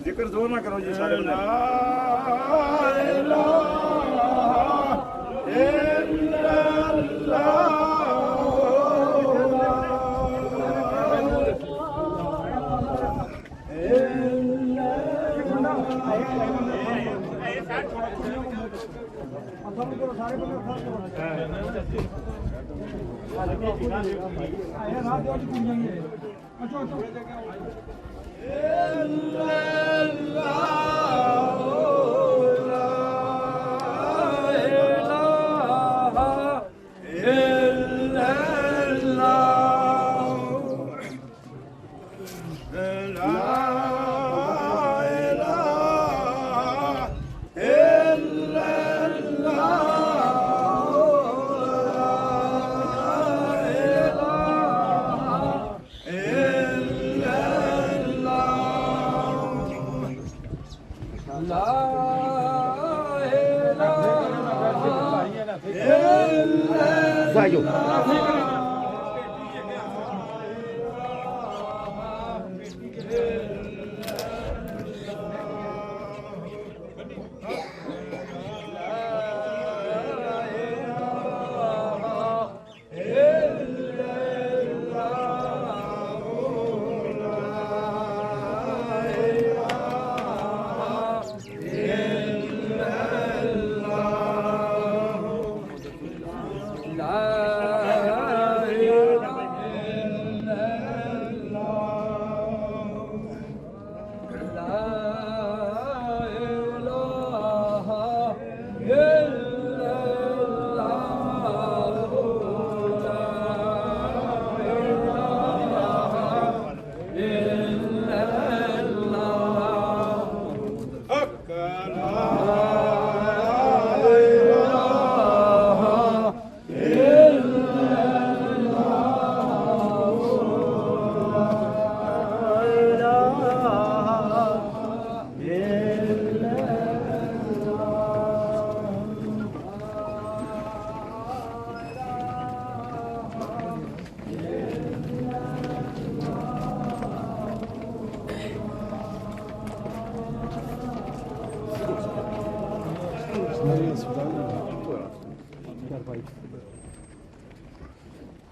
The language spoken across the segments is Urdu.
ذکر زور نہ کرو جی سارے بندے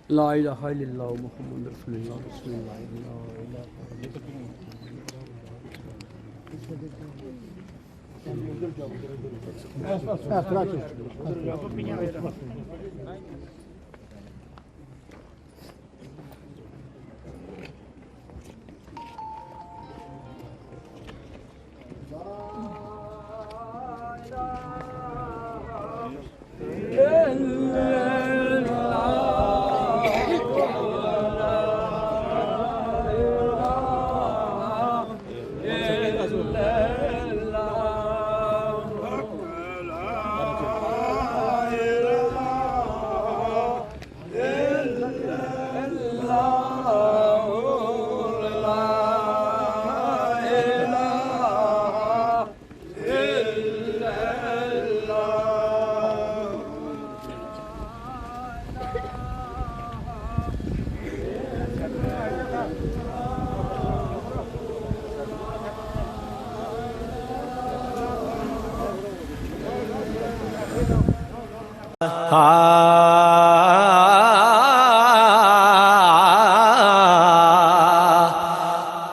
لا الہ الا اللہ محمد رسول اللہ بسم اللہ لا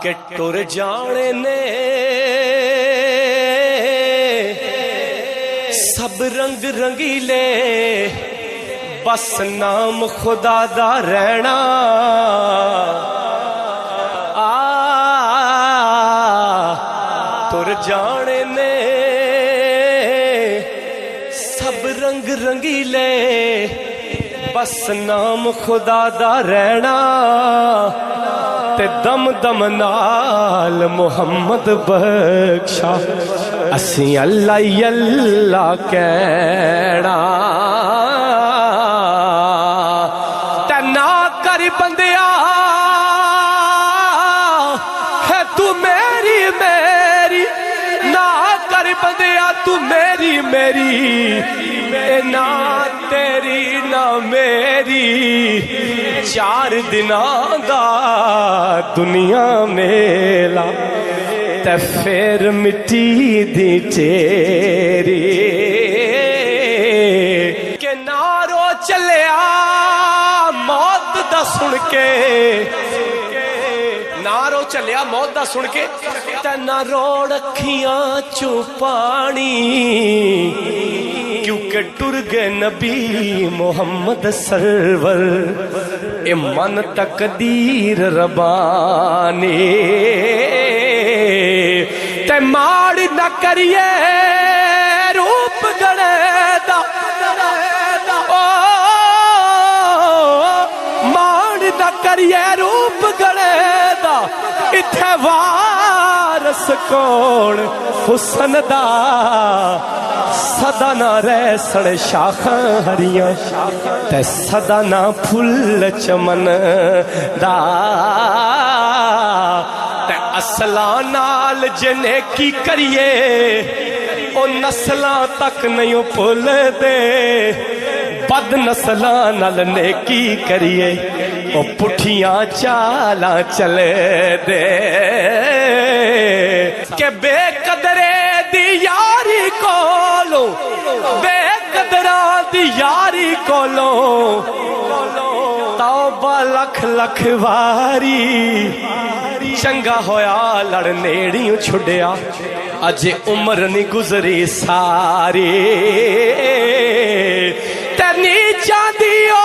کہ ٹر جانے نے سب رنگ رنگیلے بس نام خدا دا رہنا ٹر جانے نے سب رنگ رنگیلے بس نام خدا دا رہنا تے دم دم نال محمد بخشا اسی اللہ اللہ کہنا تے نہ کر بندیا ہے تو میری میری نہ کر بندیا تو میری میری نہ تیری نہ میری چار دناں دا دنیا میلا تے پھر مٹی دی تیری کہ نارو چلیا موت دا سن کے نارو چلیا موت دا سن کے تے نہ روڑ اکھیاں چوں پانی کیونکہ ٹر گئے نبی محمد سرور اے من تقدیر ربانی تے ماڑ نہ کریے روپ گڑے دا ماڑ نہ کریے روپ گڑے دا اتھے وارس کون حسن دا صدا نہ رہ سڑ شاخاں ہریاں تے صدا نہ پھل چمن دا تے اصلاں نال جنے کی کریے او نسلاں تک نہیں بھول دے بد نسلاں نال نیکی کریے او پٹھیاں چالاں چلے دے کہ بے قدرے دی یاری کولو بے قدراں دی یاری کولو توبہ لکھ لکھ واری چنگا ہویا لڑ نیڑیوں چھڑیا اجے عمر نہیں گزری ساری تے نیچاں دیو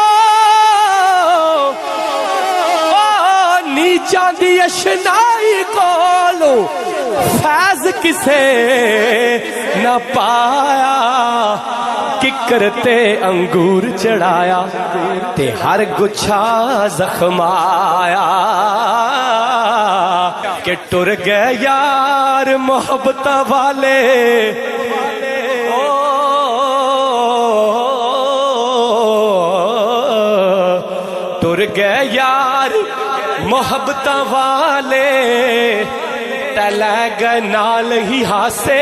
نیچاں دی اشنائی کولو فیض کسے نہ پایا ککرتے انگور چڑھایا تے ہر گچھا زخمایا کہ ٹر گئے یار محبت والے ٹر گئے یار محبت والے لے گئے نال ہی ہاسے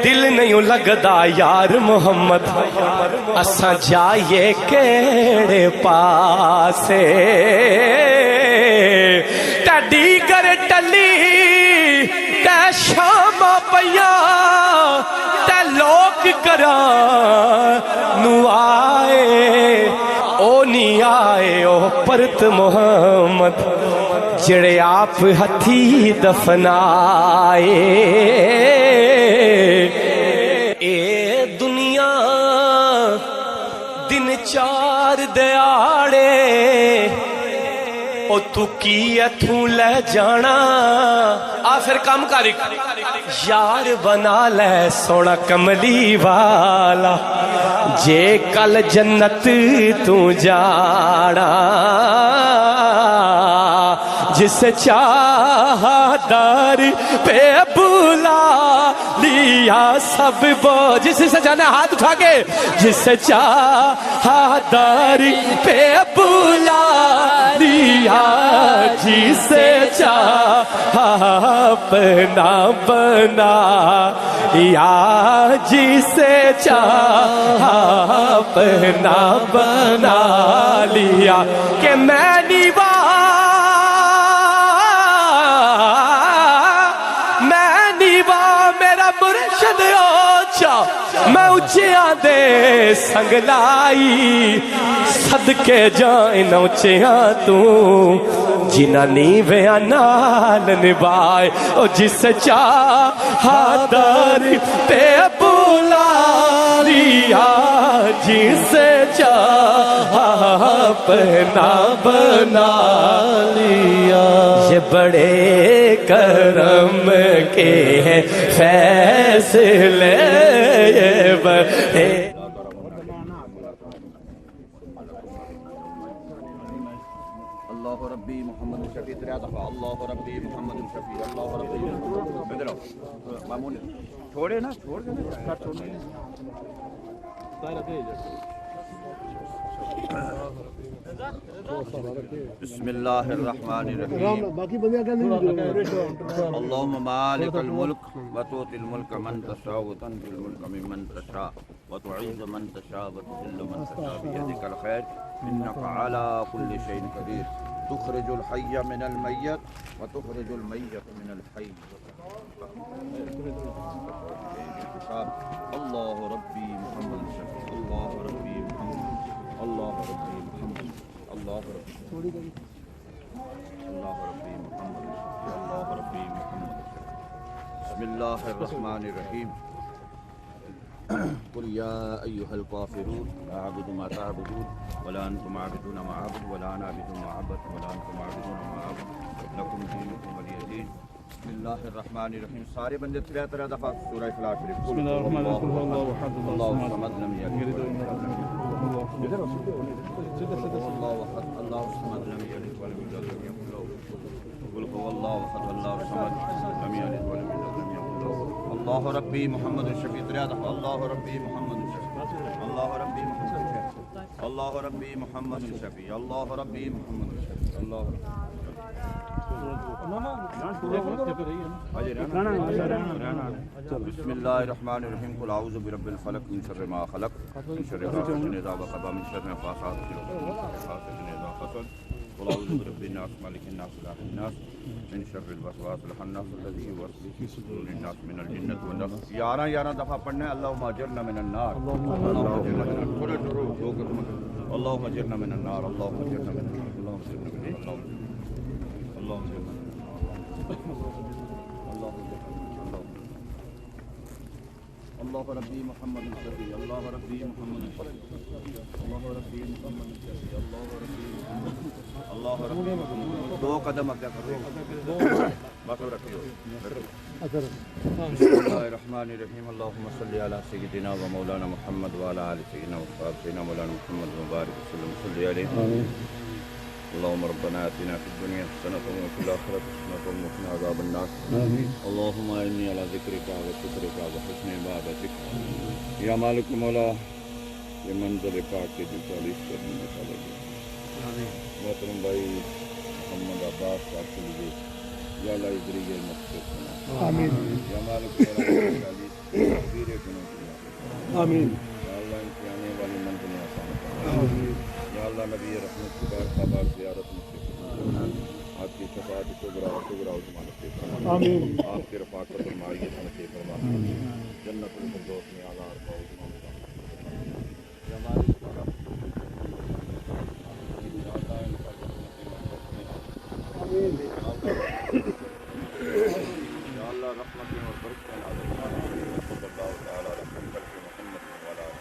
دل نہیں لگدا یار محمد اساں جائیے کیڑے پاسے تے دیگر ٹلی تے شام پیا تے لوگ کراں نو آئے او نہیں آئے او پرت محمد جڑے آپ ہتھی دفنائے اے دنیا دن چار دیاڑے او تو کی اتھوں لے جانا آ پھر کام کاری یار بنا لے سونا کملی والا جے کل جنت تو جانا جس چاہا در پہ بلا لیا سب وہ جس سے جانا ہاتھ اٹھا کے جس چاہا در پہ بلا لیا جس چاہا اپنا بنا یا جس چاہا اپنا بنا لیا کہ میں نیوا مرشد اوچا میں اچھیاں دے سنگ لائی صدقے جائیں نوچیاں تو جنہ نیویاں نال نبائے او جس چاہا در پہ بلا لیا جس چاہا اپنا بنا لیا بڑے کرم کے ہیں فیصلے بڑے اللہ ربی محمد شفیع تیرا دفعہ اللہ ربی محمد شفیع اللہ ربی ادھر آؤ مامون چھوڑے نا چھوڑ دے نا چھوڑنے بسم اللہ الرحمن الرحیم اللہم مالک الملک وتؤتی الملک من تشاء وتنزع الملک ممن تشاء وتعز من تشاء وتذل من تشاء بيدك الخير انك على كل شيء قدير تخرج الحي من الميت وتخرج الميت من الحي اللہ ربی محمد شفیع اللہ ربی محمد اللہ ربی محمد اللہ ربی اللہ ربی محمد اللہ ربی محمد بسم اللہ الرحمن الرحیم قل یا ایہا الکافرون لا اعبد ما تعبدون ولا انتم عابدون ما اعبد ولا انا عابد ما عبدتم ولا انتم عابدون ما اعبد لکم دینکم ولی دین بسم اللہ الرحمن الرحیم سارے بندے 73 دفعہ سورہ اخلاص شریف بسم اللہ الرحمن الرحیم اللہ احد اللہ الصمد لم یلد ولم یولد اللہ احد اللہ الصمد لم یلد ولم یولد ولم یکن له قل هو الله احد الله الصمد لم یلد ولم یولد ولم یکن له اللہ ربی محمد شفیع 3 دفعہ اللہ ربی محمد شفیع اللہ ربی محمد شفیع اللہ ربی محمد شفیع اللہ ربی محمد شفیع اللہ بسم اللہ الرحمن الرحیم قل اعوذ برب الفلق من شر ما خلق من شر غاسق اذا وقب من شر النفاثات في العقد من شر حاسد اذا حسد قل اعوذ برب الناس مالك الناس اله الناس من شر الوسواس الخناس الذي يوسوس في صدور الناس من الجنة والناس 11 دفعہ پڑھنا ہے اللهم اجرنا من النار اللهم اجرنا من النار اللهم اجرنا من النار اللهم اجرنا من النار اللهم اجرنا من النار اللهم اجرنا اللہ ربی محمد شفیع اللہ ربی محمد شفیع اللہ ربی محمد شفیع اللہ ربی محمد اللہ ربی محمد 2 قدم آگے کرو بس رکھیو بسم اللہ الرحمن الرحیم اللہم صلی علی سیدنا و مولانا محمد وعلی آل سیدنا و صحابہ سیدنا مولانا محمد مبارک وسلم صلی علیہ اللهم ربنا آتنا في الدنيا حسنة وفي الآخرة حسنة وقنا عذاب النار اللهم إني على ذكرك وشكرك وحسن عبادتك يا مالك مولا یہ منزل پاک کے جو 40 کرنے میں چلے گئے محترم بھائی محمد عباس صاحب کے لیے یا اللہ ذریعہ مقصد سنا آمین یا مالک مولا 40 کبیرے گناہ کی آمین یا اللہ ان کی آنے والی منزلیں آسان آمین یا اللہ نبی رحمت کی بار زیارت نصیب آپ کی شفاعت کبریٰ عظمہ نصیب فرما آمین آپ کی رفاقت اور معیت نصیب فرما جنت الفردوس میں اعلیٰ عرفہ عظمہ یا مالک یا اللہ رحمتیں اور برکتیں نازل فرما صلی اللہ تعالی علیہ وسلم محمد وعلی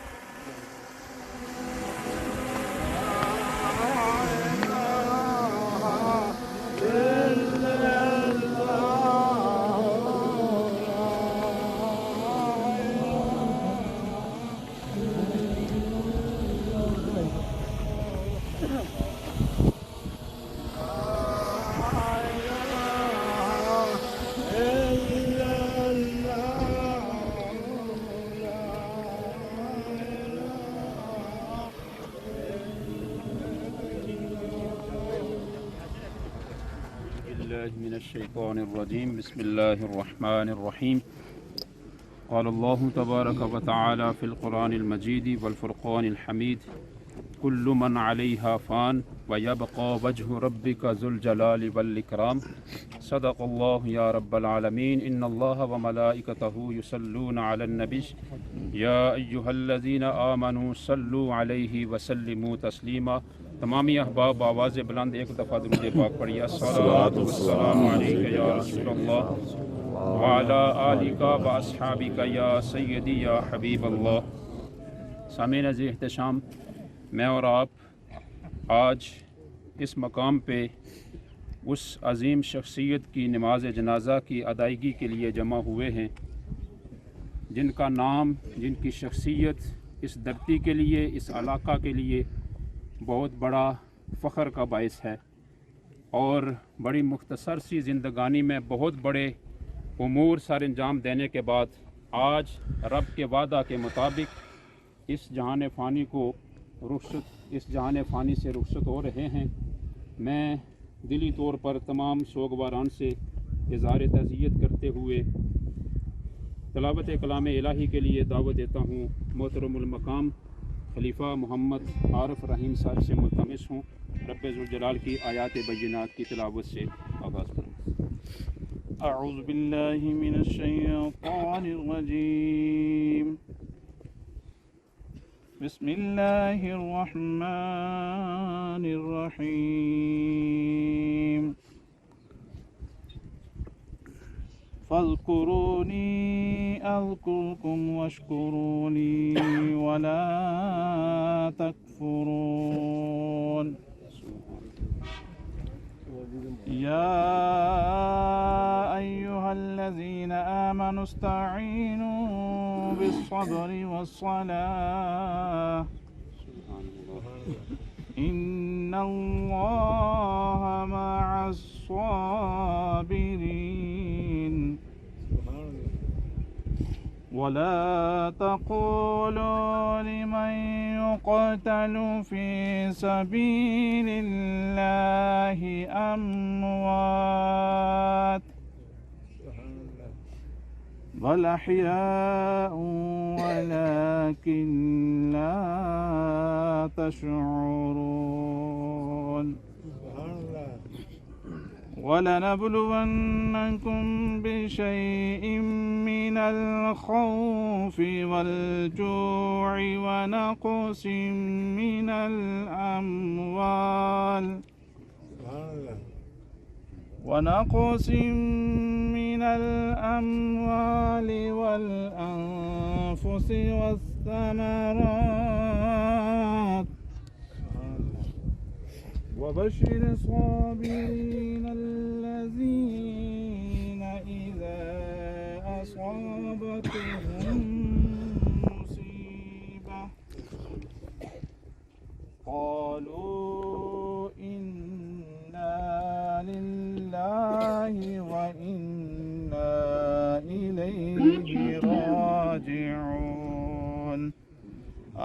من الشيطان الرجيم بسم الله الرحمن الرحيم قال الله تبارك وتعالى في القرآن المجيد والفرقان الحميد كل من عليها فان ويبقى وجه ربك ذو الجلال والإكرام صدق الله يا رب العالمين إن الله وملائكته يصلون على النبي يا أيها الذين آمنوا صلوا عليه وسلموا تسليما تمامی احباب آواز بلند ایک دفعہ درود پاک پڑھیے الصلاۃ والسلام علیک یا رسول اللہ وعلی آلک و اصحابک یا سیدی یا حبیب اللہ۔ سامعین عزیز احتشام، میں اور آپ آج اس مقام پہ اس عظیم شخصیت کی نماز جنازہ کی ادائیگی کے لیے جمع ہوئے ہیں، جن کا نام، جن کی شخصیت اس دھرتی کے لیے، اس علاقہ کے لیے بہت بڑا فخر کا باعث ہے، اور بڑی مختصر سی زندگانی میں بہت بڑے امور سر انجام دینے کے بعد آج رب کے وعدہ کے مطابق اس جہان فانی سے رخصت ہو رہے ہیں۔ میں دلی طور پر تمام سوگواران سے اظہار تعزیت کرتے ہوئے تلاوت کلام الہی کے لیے دعوت دیتا ہوں۔ محترم المقام خلیفہ محمد عارف رحیم صاحب سے ملتمس ہوں رب ذوالجلال کی آیات بینات کی تلاوت سے آغاز کریں۔ اعوذ باللہ من الشیطان الرجیم، بسم اللہ الرحمن الرحیم، فاذکرونی اذکرکم واشکرونی ولا تکفرون۔ یا ایہا الذین آمنوا استعینوا بالصبر والصلاة ان اللہ مع الصابرین۔ ولا تقولوا لمن يقتل في سبيل الله أموات بل أحياء ولكن لا تشعرون۔ وَلَنَبْلُوَنَّكُمْ بِشَيْءٍ مِّنَ الْخَوْفِ وَالْجُوعِ وَنَقْصٍ مِّنَ الْأَمْوَالِ وَالْأَنفُسِ وَالثَّمَرَاتِ وبشر الصابرين الذين إذا أصابتهم مصيبة قالوا إنا لله وإنا إليه راجعون۔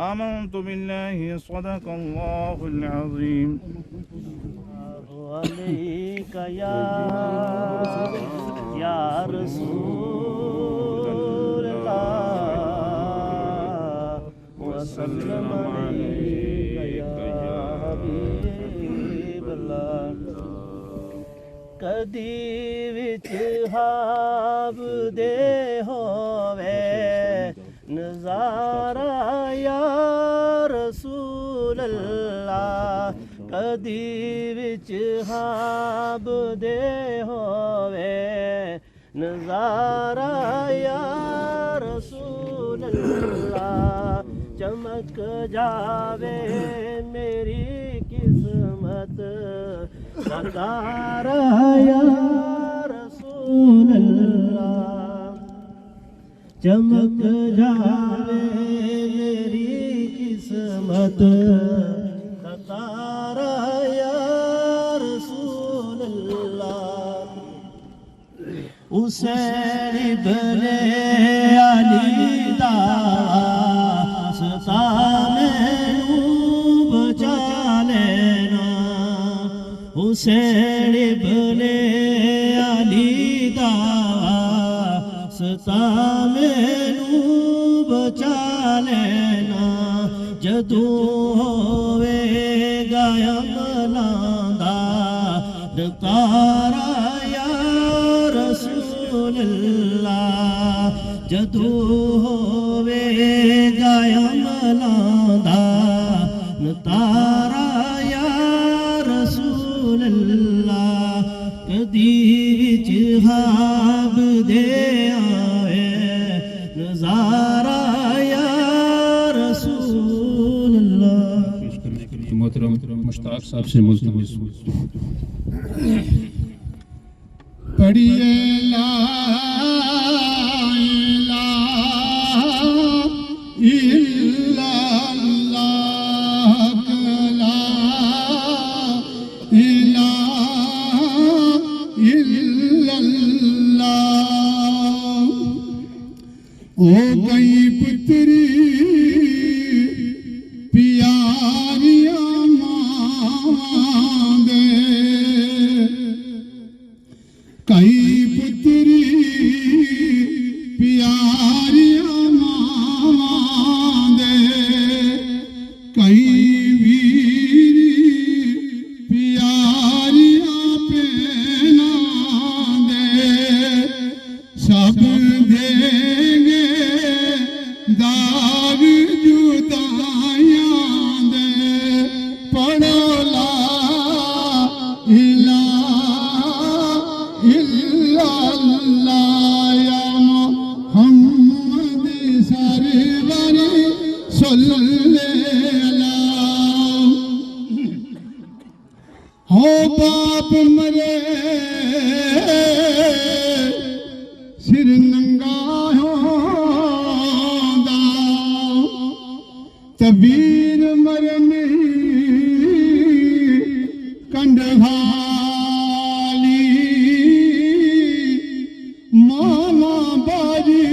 آمنت بالله صدق الله العظيم۔ عليك يا رسول الله وسلم عليك يا حبيب الله۔ کدی وچ حاب دے ہووے نظارہ یا رسول اللہ، کدی وچ حاب دے ہووے نظارہ یا رسول اللہ، چمک جاوے میری قسمت ستارہ یا رسول اللہ، چمک جاوے میری قسمت ستارہ یا رسول اللہ۔ حسین ابن علی دا واسطہ مینوں بچا لینا، حسین ابن علی دا واسطہ مینوں بچا لینا، جدوں ہووے گا عملاں دا ڈکارا یا رسول اللہ، جدوں ہووے گا عملاں دا نتارا یا رسول اللہ، کدی وچ خواب دے آوے نظارہ یا رسول اللہ۔ محترم مشتاق صاحب سے ملتمس ہوں۔ او کئی پتری پیاریاں ماں دے کئی پتری پیاریاں ماں دے کئی ویری پیاریاں پینا دے سب دیں گے داغ جدائیاں دے پڑھو لا الہ الا اللہ یا محمد سرور صلی اللہ ہو باپ مرے سر ننگا ہوندا تبیر مرنی کنڈھالی ماما باری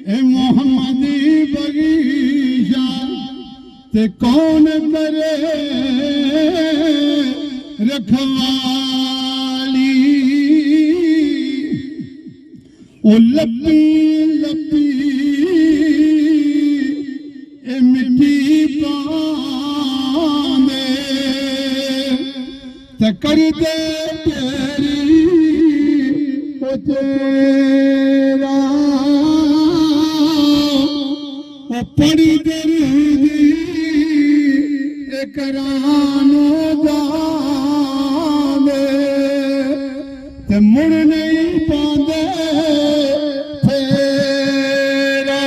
اے محمدی بغیشہ تے کون کرے رکھوالی او لپی لپی اے مٹی پاندے تے کر دے تیری او تیرا او پڑی دردی اے کرانو داندے تے مڑ نہیں پاندے پھیرا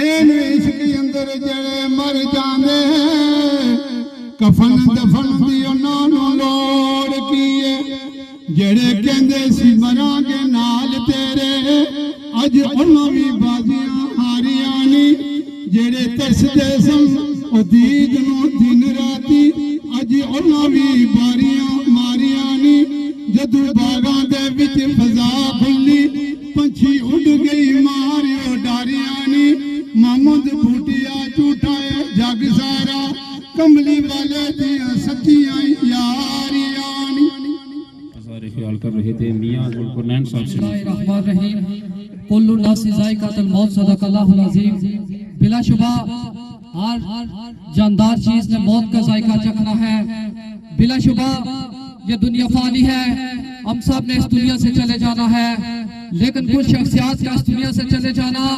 این عشق اندر جڑے مر جاندے کفن دفن دی انہاں نوں لوڑ کیے جڑے کہندے سی مراں گے نال تیرے اج انہاں وی بازیاں ہاریاں نہیں جڑے ترسدے سن او دید نوں دن راتی اج انہاں وی باریاں ماریاں نہیں جدوں باغاں دے وچ فضا کھلی پنچھی اڑ گئی ماریو ڈاریاں نہیں محمد بھوٹیا جھوٹا ہے جگ سارا کملی والے دیاں سچیاں یاریاں نہیں ہزار خیال کر رہے تھے میاں ذوالقرنین صاحب سے الرحمن الرحیم کل الناس ذائقۃ الموت صدق اللہ العظیم بلا شبہ ہر جاندار چیز نے موت کا ذائقہ چکھنا ہے بلا شبہ یہ دنیا فانی ہے ہم سب نے اس دنیا سے چلے جانا ہے لیکن کچھ شخصیات کا اس دنیا سے چلے جانا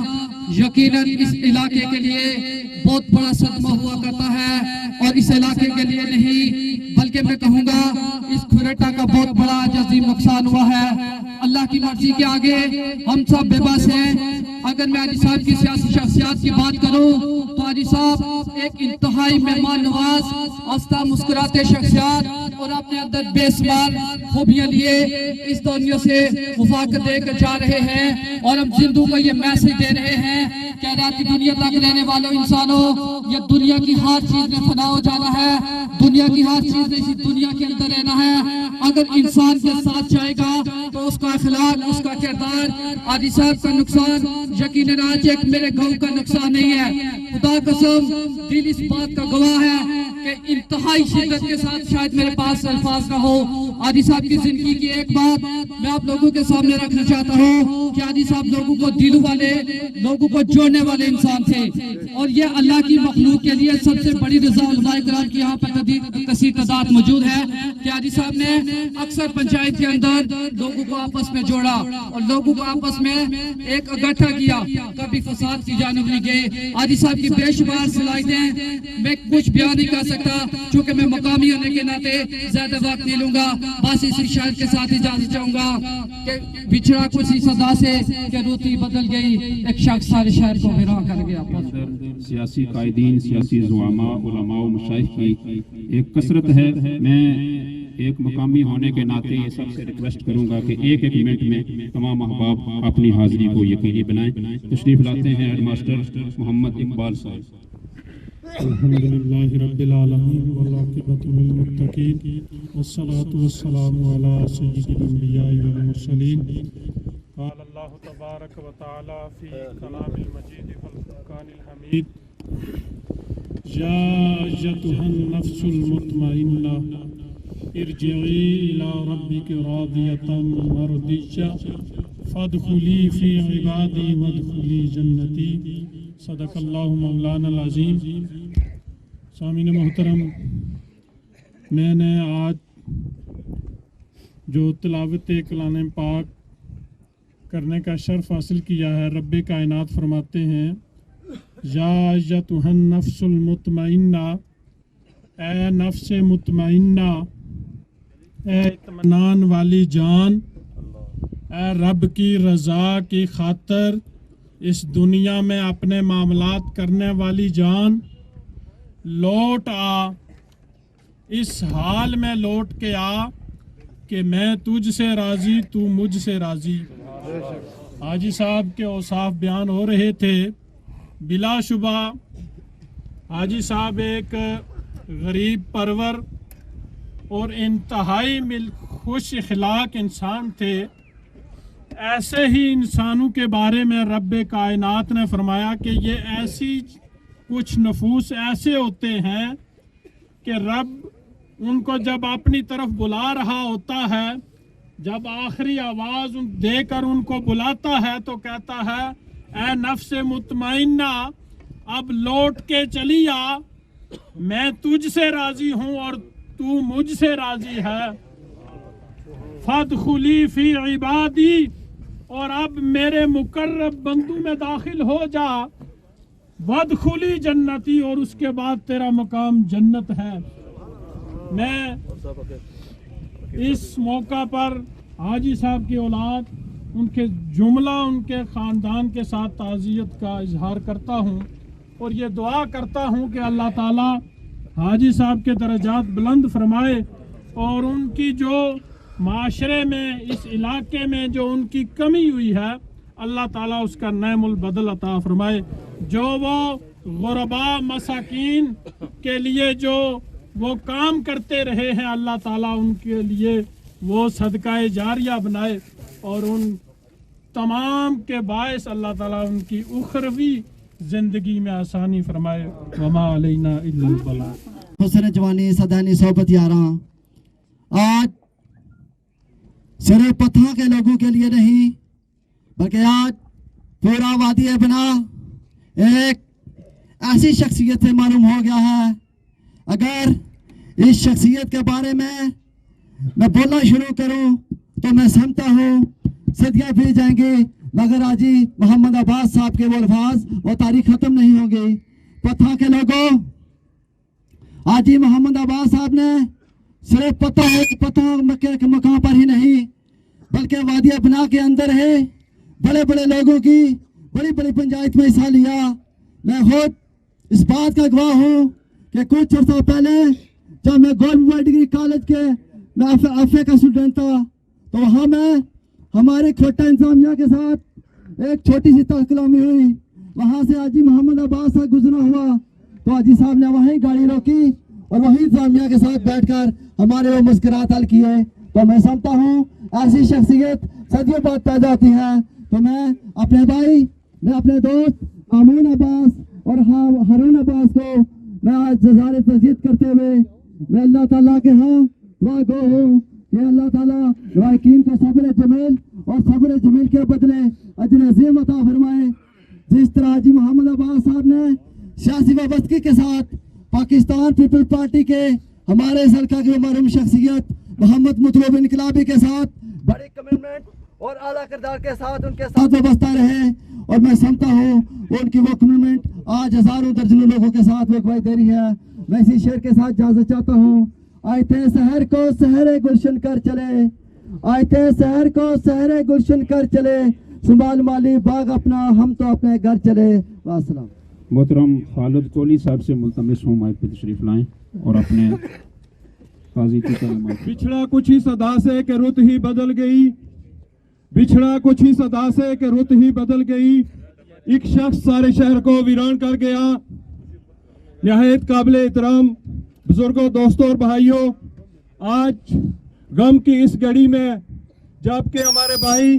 یقیناً اس علاقے کے لیے بہت بڑا صدمہ ہوا کرتا ہے اور اس علاقے کے لیے نہیں بلکہ میں کہوں گا اس کھریٹا کا بہت بڑا عظیم نقصان ہوا ہے اللہ کی مرضی کے آگے ہم سب بے بس ہیں اگر میں علی صاحب کی سیاسی شخصیات کی بات کروں تو علی صاحب ایک انتہائی مہمان نواز آستہ مسکراتے شخصیات اور اپنے اندر بے شمار خوبیاں لیے اس دنیا سے وفاقت دے کر جا رہے ہیں اور ہم زندوں کو یہ میسج دے رہے ہیں کہ رات کی دنیا تک رہنے والوں انسانوں یہ دنیا کی ہر چیز میں فنا ہو جانا ہے دنیا کی ہر چیز میں اسی دنیا کے اندر رہنا ہے اگر انسان کے ساتھ جائے گا تو اس کا اخلاق اس کا کردار عادی صاحب کا نقصان یقیناً آج ایک میرے گاؤں کا نقصان نہیں ہے خدا قسم دل اس بات کا گواہ ہے کہ انتہائی شدت کے ساتھ شاید میرے پاس الفاظ نہ ہو عادی صاحب کی زندگی کی ایک بات میں آپ لوگوں کے سامنے رکھنا چاہتا ہوں کہ عادی صاحب لوگوں کو دل والے لوگوں کو جوڑنے والے انسان تھے اور یہ اللہ کی مخلوق کے لیے سب سے بڑی رضا علماء کرام کی یہاں پر کثیر تعداد موجود ہے کہ عادی صاحب نے اکثر پنچایت کے اندر لوگوں کو آپس میں جوڑا اور لوگوں کو آپس میں ایک اکٹھا کیا کبھی فساد کی جانب نہیں گئے عادی صاحب کی بے شمار صلاحیتیں میں کچھ بیان نہیں کر سکتا چونکہ میں مقامی ہونے کے ناطے زیادہ وقت نہیں لوں گا بس اسی شاعر کے ساتھ اجازت چاہوں گا کہ بچھڑا کچھ اسی صدا سے کہ روتی بدل گئی ایک شخص سارے شہر کو ویران کر گیا سیاسی قائدین سیاسی زعماء علماء و مشائخ کی ایک کثرت ہے میں ایک مقامی ہونے کے ناطے یہ سب سے ریکویسٹ کروں گا کہ ایک ایک منٹ میں تمام احباب اپنی حاضری کو یقینی بنائیں تشریف لاتے ہیں ہیڈ ماسٹر محمد اقبال صاحب الحمدللہ رب العالمین والعاقبۃ للمتقین والصلاة والسلام علی سید الانبیاء والمرسلین قال اللہ تبارک و تعالی فی کلام المجید والفرقان الحمید یا ایتها النفس المطمئنہ ارجعی الی ربک راضیۃ مرضیہ فادخلی فی عبادی وادخلی جنتی صدق اللہ مولانا العظیم۔ سامعین محترم، میں نے آج جو تلاوت کلام پاک کرنے کا شرف حاصل کیا ہے، رب کائنات فرماتے ہیں یا ایتها النفس المطمئنہ، اے نفس مطمئنہ، اے اطمینان والی جان، اے رب کی رضا کی خاطر اس دنیا میں اپنے معاملات کرنے والی جان، لوٹ آ، اس حال میں لوٹ کے آ کہ میں تجھ سے راضی، تو مجھ سے راضی۔ حاجی صاحب کے اوصاف بیان ہو رہے تھے۔ بلا شبہ حاجی صاحب ایک غریب پرور اور انتہائی خوش اخلاق انسان تھے۔ ایسے ہی انسانوں کے بارے میں رب کائنات نے فرمایا کہ یہ ایسی کچھ نفوس ایسے ہوتے ہیں کہ رب ان کو جب اپنی طرف بلا رہا ہوتا ہے، جب آخری آواز دے کر ان کو بلاتا ہے تو کہتا ہے اے نفس مطمئنہ اب لوٹ کے چلی آ، میں تجھ سے راضی ہوں اور تو مجھ سے راضی ہے۔ فادخلی فی عبادی، اور اب میرے مقرب بندوں میں داخل ہو جا، وادخلی جنتی، اور اس کے بعد تیرا مقام جنت ہے۔ میں اس موقع پر حاجی صاحب کی اولاد، ان کے جملہ ان کے خاندان کے ساتھ تعزیت کا اظہار کرتا ہوں اور یہ دعا کرتا ہوں کہ اللہ تعالیٰ حاجی صاحب کے درجات بلند فرمائے اور ان کی جو معاشرے میں اس علاقے میں جو ان کی کمی ہوئی ہے اللہ تعالیٰ اس کا نعم البدل عطا فرمائے۔ جو وہ غرباء مساکین کے لیے جو وہ کام کرتے رہے ہیں اللہ تعالیٰ ان کے لیے وہ صدقہ جاریہ بنائے اور ان تمام کے باعث اللہ تعالیٰ ان کی اخروی زندگی میں آسانی فرمائے۔ وما علینا الا البلاغ۔ حسن جوانی صدانی صحبت یاراں، آج صرف پتھا کے لوگوں کے لیے نہیں بلکہ آج پورا وادی بنا ایک ایسی شخصیت سے معلوم ہو گیا ہے۔ اگر اس شخصیت کے بارے میں بولنا شروع کروں تو میں سمجھتا ہوں صدیاں بیت جائیں گے، مگر حاجی محمد عباس صاحب کے وہ الفاظ وہ تاریخ ختم نہیں ہوں گے۔ پتھا کے لوگوں، حاجی محمد عباس صاحب نے صرف پتھا مکے کے مقام پر ہی نہیں بلکہ وادی بنا کے اندر ہے بڑے بڑے لوگوں کی بڑی بڑی پنچایت میں حصہ لیا۔ میں خود اس بات کا گواہ ہوں کہ کچھ عرصہ پہلے جب میں گورنمنٹ ڈگری کالج کے میں ایف اے کا اسٹوڈنٹ تھا تو وہاں میں ہمارے کھوٹا انتظامیہ کے ساتھ ایک چھوٹی سی تکلامی ہوئی، وہاں سے حاجی محمد عباس سے گزرنا ہوا تو حاجی صاحب نے وہیں گاڑی روکی اور وہیں انتظامیہ کے ساتھ بیٹھ کر ہمارے وہ مذکرات حل کیے۔ تو میں سمجھتا ہوں ایسی شخصیت صدیوں بعد پیدا ہوتی ہے۔ تو میں اپنے بھائی، میں اپنے دوست امون عباس اور ہارون عباس کو میں آج جزائر تجدید کرتے ہوئے میں اللہ تعالیٰ کے ہاں دعا گو ہوں کہ اللہ تعالیٰ لائقین کو صبر جمیل اور صبر جمیل کے بدلے اجر عظیم عطا فرمائے۔ جس طرح حاجی محمد عباس صاحب نے سیاسی وابستگی کے ساتھ پاکستان پیپل پارٹی کے ہمارے اس حلقہ کی مرحوم شخصیت محمد مطلوب انقلابی کے ساتھ بڑی کمٹمنٹ اور اعلیٰ کردار کے ساتھ ان کے ساتھ وابستہ رہے اور میں سمجھتا ہوں ان کی وہ کمٹمنٹ آج ہزاروں درجنوں لوگوں کے ساتھ وہ گواہی دے رہی ہے۔ میں اسی شعر کے ساتھ اجازت چاہتا ہوں۔ آئے تھے سحر کو سحر گلشن کر چلے، آئے تھے سحر کو سحر گلشن کر چلے، سنبھال مالی باغ اپنا ہم تو اپنے گھر چلے۔ والسلام۔ محترم خالد کوہلی صاحب سے ملتمس ہوں مائک پہ تشریف لائیں اور اپنے قاضی کی کلمات۔ بچھڑا کچھ ہی صدا سے کہ رت ہی بدل گئی، بچھڑا کچھ ہی صدا سے کہ رت ہی بدل گئی، ایک شخص سارے شہر کو ویران کر گیا۔ نہایت قابل احترام بزرگوں، دوستوں اور بھائیوں، آج غم کی اس گھڑی میں جب کہ ہمارے بھائی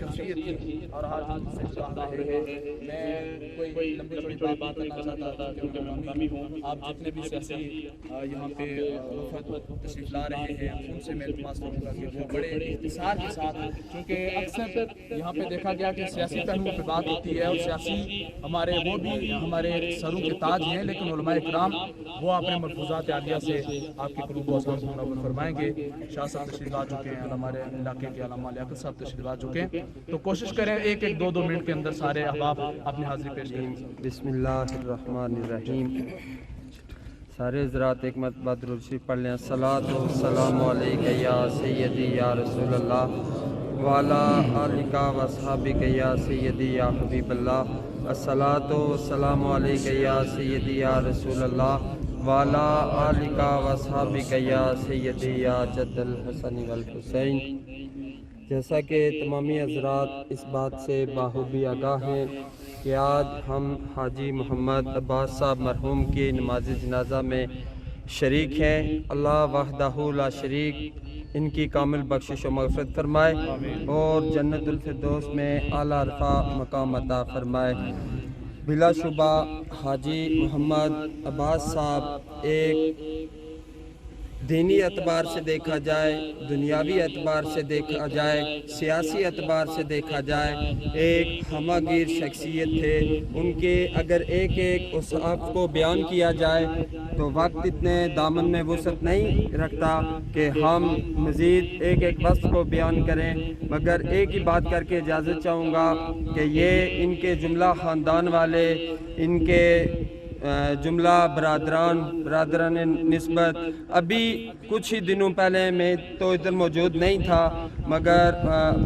شخصیت تھی اور آج ہم سے جدا رہے ہیں. میں کوئی لمبی چوڑی بات کرنا چاہتا تھا کہ میں مقامی ہوں. آپ جتنے بھی سیاسی یہاں پہ وفد تشریف لا رہے ہیں ان سے میں التماس کروں گا کہ وہ بڑے اختصار کے ساتھ، کیونکہ اکثر یہاں پہ دیکھا گیا کہ سیاسی پہلوؤں پہ بات ہوتی ہے اور سیاسی ہمارے وہ بھی ہمارے سروں کے تاج ہیں، لیکن علماء کرام وہ اپنے ملفوظات عالیہ سے آپ کی قلوب و اذہان کو منور فرمائیں گے. شاہ صاحب تشریف لا چکے ہیں، ہمارے علاقے کے علامہ لیاقت صاحب تشریف لا چکے ہیں، تو کوشش کریں ایک ایک دو منٹ کے اندر سارے احباب اپنی حاضری پیش کریں. بسم اللہ الرحمن الرحیم. سارے حضرات ایک مرتبہ درود شریف پڑھ لیں. الصلاۃ والسلام علیک یا سیدی یا رسول اللہ وعلی آلک و اصحابک یا سیدی یا حبیب اللہ. الصلاۃ والسلام علیک یا سیدی یا رسول اللہ وعلی آلک و اصحابک یا سیدی یا جد الحسن والحسین. جیسا کہ تمامی حضرات اس بات سے باخوبی آگاہ ہیں کہ آج ہم حاجی محمد عباس صاحب مرحوم کی نماز جنازہ میں شریک ہیں. اللہ وحدہ لا شریک ان کی کامل بخشش و مغفرت فرمائے اور جنت الفردوس میں اعلیٰ رفع مقام عطا فرمائے. بلا شبہ حاجی محمد عباس صاحب ایک دینی اعتبار سے دیکھا جائے، دنیاوی اعتبار سے دیکھا جائے، سیاسی اعتبار سے دیکھا جائے ایک ہمہ گیر شخصیت تھے. ان کے اگر ایک ایک اوصاف کو بیان کیا جائے تو وقت اتنے دامن میں وسعت نہیں رکھتا کہ ہم مزید ایک ایک وصف کو بیان کریں، مگر ایک ہی بات کر کے اجازت چاہوں گا کہ یہ ان کے جملہ خاندان والے، ان کے جملہ برادران نسبت ابھی کچھ ہی دنوں پہلے میں تو ادھر موجود نہیں تھا، مگر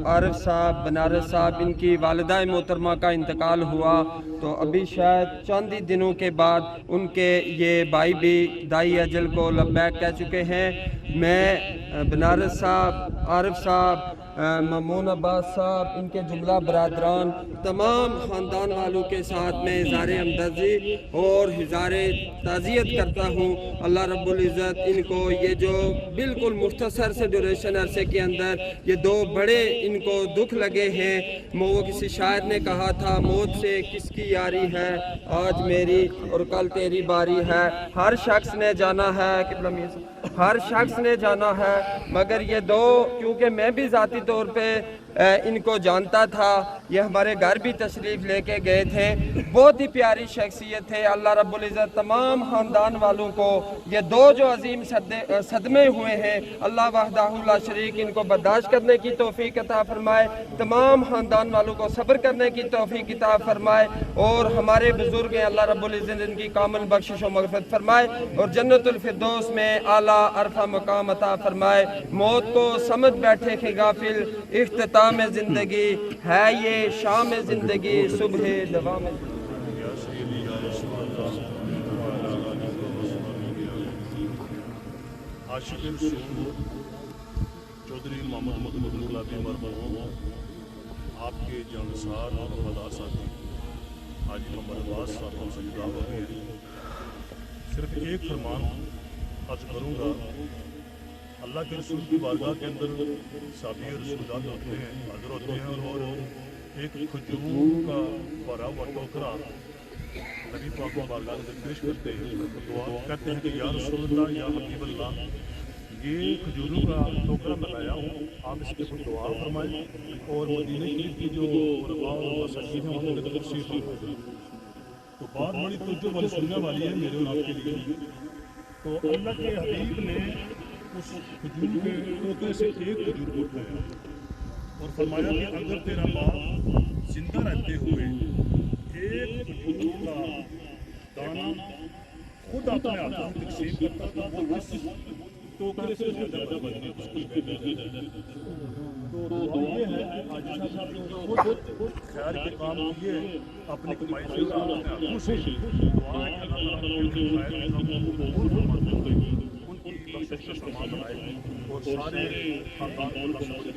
عارف صاحب بنارس صاحب ان کی والدہ محترمہ کا انتقال ہوا تو ابھی شاید چند ہی دنوں کے بعد ان کے یہ بھائی بھی دائی اجل کو لبیک کہہ چکے ہیں. میں بنارس صاحب، عارف صاحب، مامون عباس صاحب، ان کے جملہ برادران، تمام خاندان والوں کے ساتھ میں اظہار ہمدردی اور اظہار تعزیت کرتا ہوں. اللہ رب العزت ان کو یہ جو بالکل مختصر سے ڈیوریشن عرصے کے اندر یہ دو بڑے ان کو دکھ لگے ہیں. وہ کسی شاعر نے کہا تھا موت سے کس کی یاری ہے، آج میری اور کل تیری باری ہے. ہر شخص نے جانا ہے، ہر شخص نے جانا ہے، مگر یہ دو کیونکہ میں بھی ذاتی طور پہ ان کو جانتا تھا، یہ ہمارے گھر بھی تشریف لے کے گئے تھے. بہت ہی پیاری شخصیت تھے. اللہ رب العزت تمام خاندان والوں کو یہ دو جو عظیم صدمے ہوئے ہیں، اللہ وحدہ لا شریک ان کو برداشت کرنے کی توفیق عطا فرمائے، تمام خاندان والوں کو صبر کرنے کی توفیق عطا فرمائے اور ہمارے بزرگ ہیں اللہ رب العزت ان کی کامل بخشش و مغفرت فرمائے اور جنت الفردوس میں اعلیٰ عرفہ مقام عطا فرمائے. موت کو سمجھ بیٹھے کہ غافل، اختتام زندگی ہے یہ شام زندگی، صبح دوام. عاشق رسول چودھری محمد محمود گلابی مرحوم آپ کے جانسار اور وفادار ساتھی حاجی محمد عباس صاحب ہم سے جدا ہو گئے ہیں. صرف ایک فرمان عرض کروں گا. اللہ کے رسول کی بارگاہ کے اندر صحابی رسولات ہوتے ہیں، حاضر ہوتے ہیں اور ایک کھجور کا بھرا ہوا ٹوکرا نبی پاک کی بارگاہ کے اندر پیش کرتے ہیں. دعا کہتے ہیں کہ یا رسول اللہ، یا حبیب اللہ، یہ کھجوروں کا ٹوکرا میں لایا ہوں، آپ اس کے اوپر دعا فرمائیں اور مدینہ شریف کی جو علماء اور مساجد ہیں وہاں کے تشریف فرمائیں. تو بات بڑی توجہ والی سننے والی ہے میرے اور آپ کے لیے. تو اللہ کے حبیب نے اس کھجور کے ٹوکرے سے ایک کھجور کو اٹھایا اور فرمایا کہ اگر تیرا باپ زندہ رہتے ہوئے ایک کھجور کا دانہ خود اپنے ہاتھوں سے تقسیم کرتا تھا وہ اس ٹوکرے سے زیادہ بدنی اس کی بہتر. تو دعا یہ ہے کہ حاجی صاحب نے خود خیر کے کام کیے اپنی کمائی سے اپنے ہاتھوں سے. دعا ہے کہ اللہ تعالیٰ ان کے خیر کے کاموں کو قبول فرمائے، ان کی بخشش کا سامان بنائے اور سارے خاندان کو اللہ سب سے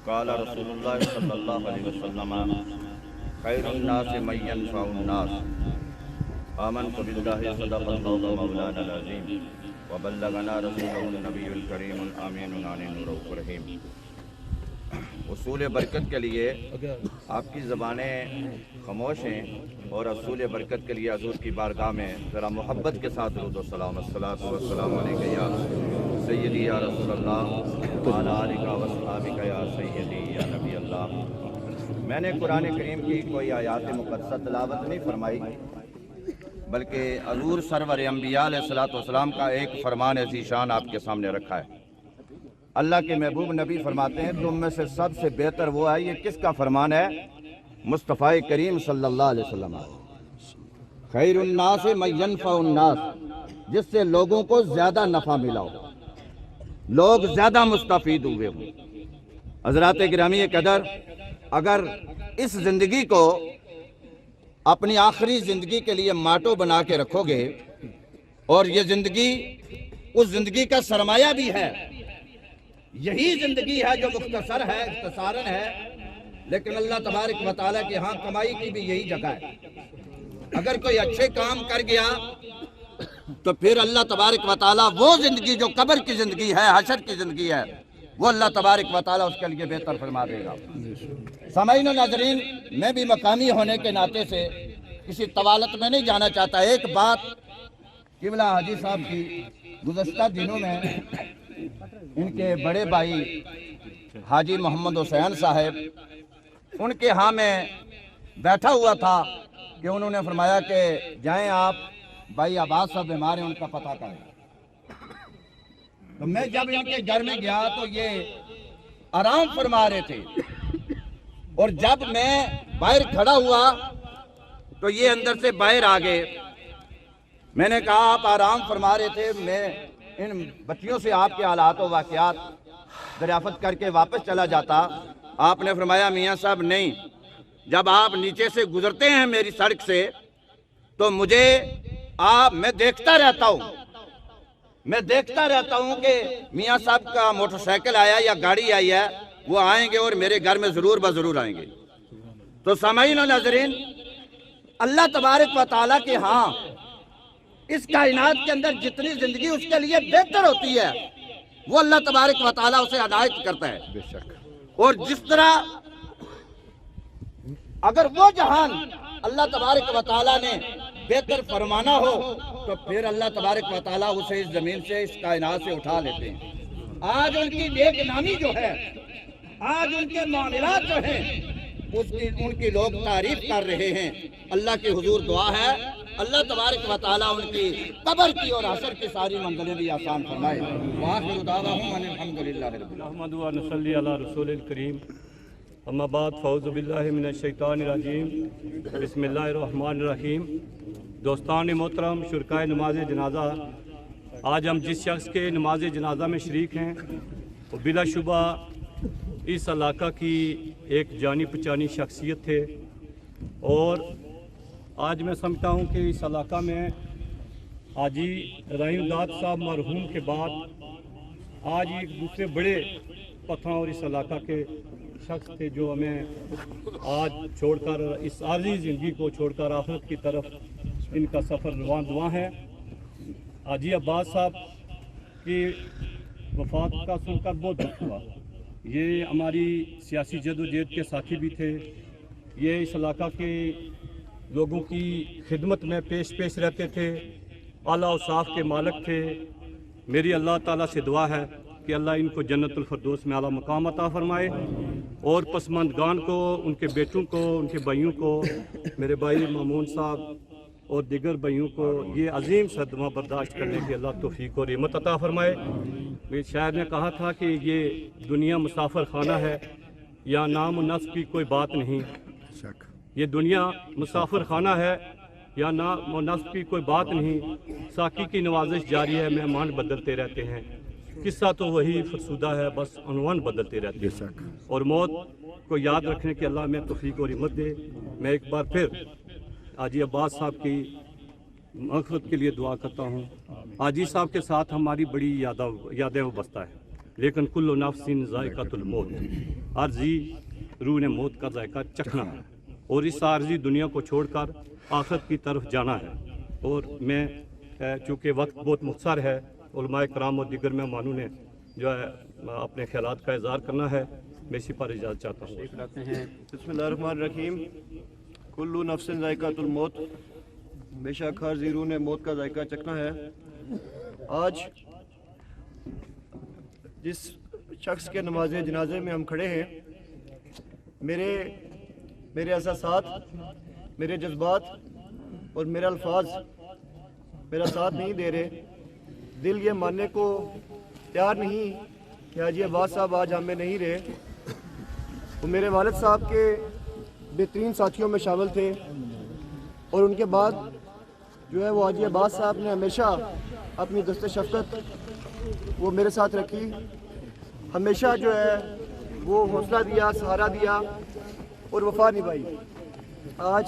قال رسول اللہ صلی اللہ علیہ وسلم خیر الناس من ينفع الناس. آمنت باللہ صدق اللہ مولانا العظیم وبلغنا رسولہ النبی الکریم الامین العنین الرؤوف الرحیم۔ اصول برکت کے لیے آپ کی زبانیں خاموش ہیں اور اصول برکت کے لیے حضور کی بارگاہ میں ذرا محبت کے ساتھ درود و سلام، الصلاۃ والسلام علیک یا سیدی یا رسول اللہ وعلی آلک و اصحابک یا سیدی یا نبی اللہ۔ میں نے قرآن کریم کی کوئی آیات مقدسہ تلاوت نہیں فرمائی، بلکہ حضور سرور انبیاء علیہ الصلوۃ والسلام کا ایک فرمان ذیشان آپ کے سامنے رکھا ہے۔ اللہ کے محبوب نبی فرماتے ہیں تم میں سے سب سے بہتر وہ ہے، یہ کس کا فرمان ہے؟ مصطفیٰ کریم صلی اللہ علیہ وسلم۔ خیر الناس من ینفع الناس، جس سے لوگوں کو زیادہ نفع ملا ہو، لوگ زیادہ مستفید ہوئے ہوں۔ حضرات گرامی قدر، اگر اس زندگی کو اپنی آخری زندگی کے لیے ماٹو بنا کے رکھو گے، اور یہ زندگی اس زندگی کا سرمایہ بھی ہے، یہی زندگی ہے جو مختصر ہے، اختصاراً ہے، لیکن اللہ تبارک و تعالیٰ کے ہاں کمائی کی بھی یہی جگہ ہے۔ اگر کوئی اچھے کام کر گیا تو پھر اللہ تبارک و تعالیٰ وہ زندگی جو قبر کی زندگی ہے، حشر کی زندگی ہے، وہ اللہ تبارک و تعالیٰ اس کے لیے بہتر فرما دے گا۔ سامعین و ناظرین، میں بھی مقامی ہونے کے ناطے سے کسی طوالت میں نہیں جانا چاہتا۔ ایک بات قبلہ حاجی صاحب کی گزشتہ دنوں میں ان کے بڑے بھائی حاجی محمد حسین صاحب، ان کے ہاں میں بیٹھا ہوا تھا کہ انہوں نے فرمایا کہ جائیں آپ بھائی عباس صاحب بیمار ہیں، ان کا پتہ کریں۔ تو میں جب ان کے گھر میں گیا تو یہ آرام فرما رہے تھے، اور جب میں باہر کھڑا ہوا تو یہ اندر سے باہر آ گئے۔ میں نے کہا آپ آرام فرما رہے تھے، میں ان بچیوں سے آپ کے حالات و واقعات دریافت کر کے واپس چلا جاتا۔ آپ نے فرمایا میاں صاحب نہیں، جب آپ نیچے سے گزرتے ہیں میری سڑک سے تو میں دیکھتا رہتا ہوں کہ میاں صاحب کا موٹر سائیکل آیا یا گاڑی آئی ہے، وہ آئیں گے اور میرے گھر میں ضرور بضرور آئیں گے۔ تو سامعین و ناظرین، اللہ تبارک و تعالیٰ کے ہاں اس کائنات کے اندر جتنی زندگی اس کے لیے بہتر ہوتی ہے، وہ اللہ تبارک و تعالیٰ اسے عنایت کرتا ہے۔ بے شک۔ اور جس طرح اگر وہ جہان اللہ تبارک و تعالیٰ نے بہتر فرمانا ہو تو پھر اللہ تبارک و تعالیٰ اسے اس زمین سے، اس کائنات سے اٹھا لیتے ہیں۔ آج ان کی نیک نامی جو ہے، آج ان کے معاملات جو ہیں، ان کی لوگ تعریف کر رہے ہیں۔ اللہ کے حضور دعا ہے اللہ تبارک و تعالیٰ ان کی قبر کی اور حشر کی ساری منزلیں بھی آسان فرمائے۔ وآخر دعواہم ان الحمدللہ رب العالمین۔ نحمد و نصلی علی رسول الکریم، اما بعد فاعوذ باللہ من الشیطان الرجیم، بسم اللہ الرحمن الرحیم۔ دوستان محترم، شرکائے نماز جنازہ، آج ہم جس شخص کے نماز جنازہ میں شریک ہیں وہ بلا شبہ اس علاقہ کی ایک جانی پہچانی شخصیت تھے، اور آج میں سمجھتا ہوں کہ اس علاقہ میں حاجی رحیم داد صاحب مرحوم کے بعد آج ایک دوسرے بڑے پتھاں اور اس علاقہ کے شخص تھے جو ہمیں آج چھوڑ کر، اس عارضی زندگی کو چھوڑ کر آخرت کی طرف ان کا سفر رواں ہے۔ حاجی عباس صاحب کی وفات کا سن کر بہت دکھ ہوا۔ یہ ہماری سیاسی جدوجہد کے ساتھی بھی تھے، یہ اس علاقہ کے لوگوں کی خدمت میں پیش رہتے تھے، اعلیٰ اوصاف کے مالک تھے۔ میری اللہ تعالیٰ سے دعا ہے کہ اللہ ان کو جنت الفردوس میں اعلیٰ مقام عطا فرمائے، اور پسماندگان کو، ان کے بیٹوں کو، ان کے بھائیوں کو، میرے بھائی مامون صاحب اور دیگر بھائیوں کو یہ عظیم صدمہ برداشت کرنے کی اللہ توفیق اور ہمت عطا فرمائے۔ میرے شاعر نے کہا تھا کہ یہ دنیا مسافر خانہ ہے، یا نام و نسب کی کوئی بات نہیں۔ یہ دنیا مسافر خانہ ہے، یا نام و نسب کی کوئی بات نہیں، ساقی کی نوازش جاری ہے، مہمان بدلتے رہتے ہیں، قصہ تو وہی فرسودہ ہے، بس عنوان بدلتے رہتے ہیں۔ اور موت کو یاد رکھنے کی اللہ میں توفیق اور ہمت دے۔ میں ایک بار پھر حاجی عباس صاحب کی مغفرت کے لیے دعا کرتا ہوں۔ حاجی صاحب کے ساتھ ہماری بڑی یادیں وابستہ ہے، لیکن کل نفس ذائقۃ الموت، عارضی روح نے موت کا ذائقہ چکھنا ہے، اور اس عارضی دنیا کو چھوڑ کر آخرت کی طرف جانا ہے۔ اور میں چونکہ وقت بہت مختصر ہے، علماء کرام اور دیگر مہمانوں نے جو ہے اپنے خیالات کا اظہار کرنا ہے، میں اسی پر اجازت چاہتا ہوں۔ بسم اللہ الرحمن الرحیم۔ کلو نفس ذائقۃ الموت، بے شک ہر زیرو نے موت کا ذائقہ چکھنا ہے۔ آج جس شخص کے نماز جنازے میں ہم کھڑے ہیں، میرے احساسات، میرے جذبات اور میرے الفاظ میرا ساتھ نہیں دے رہے۔ دل یہ ماننے کو تیار نہیں کہ حاجی عباس صاحب آج ہم میں نہیں رہے۔ وہ میرے والد صاحب کے بہترین ساتھیوں میں شامل تھے، اور ان کے بعد جو ہے وہ حاجی عباس صاحب نے ہمیشہ اپنی دست شفقت وہ میرے ساتھ رکھی، ہمیشہ جو ہے وہ حوصلہ دیا، سہارا دیا اور وفا نبھائی۔ آج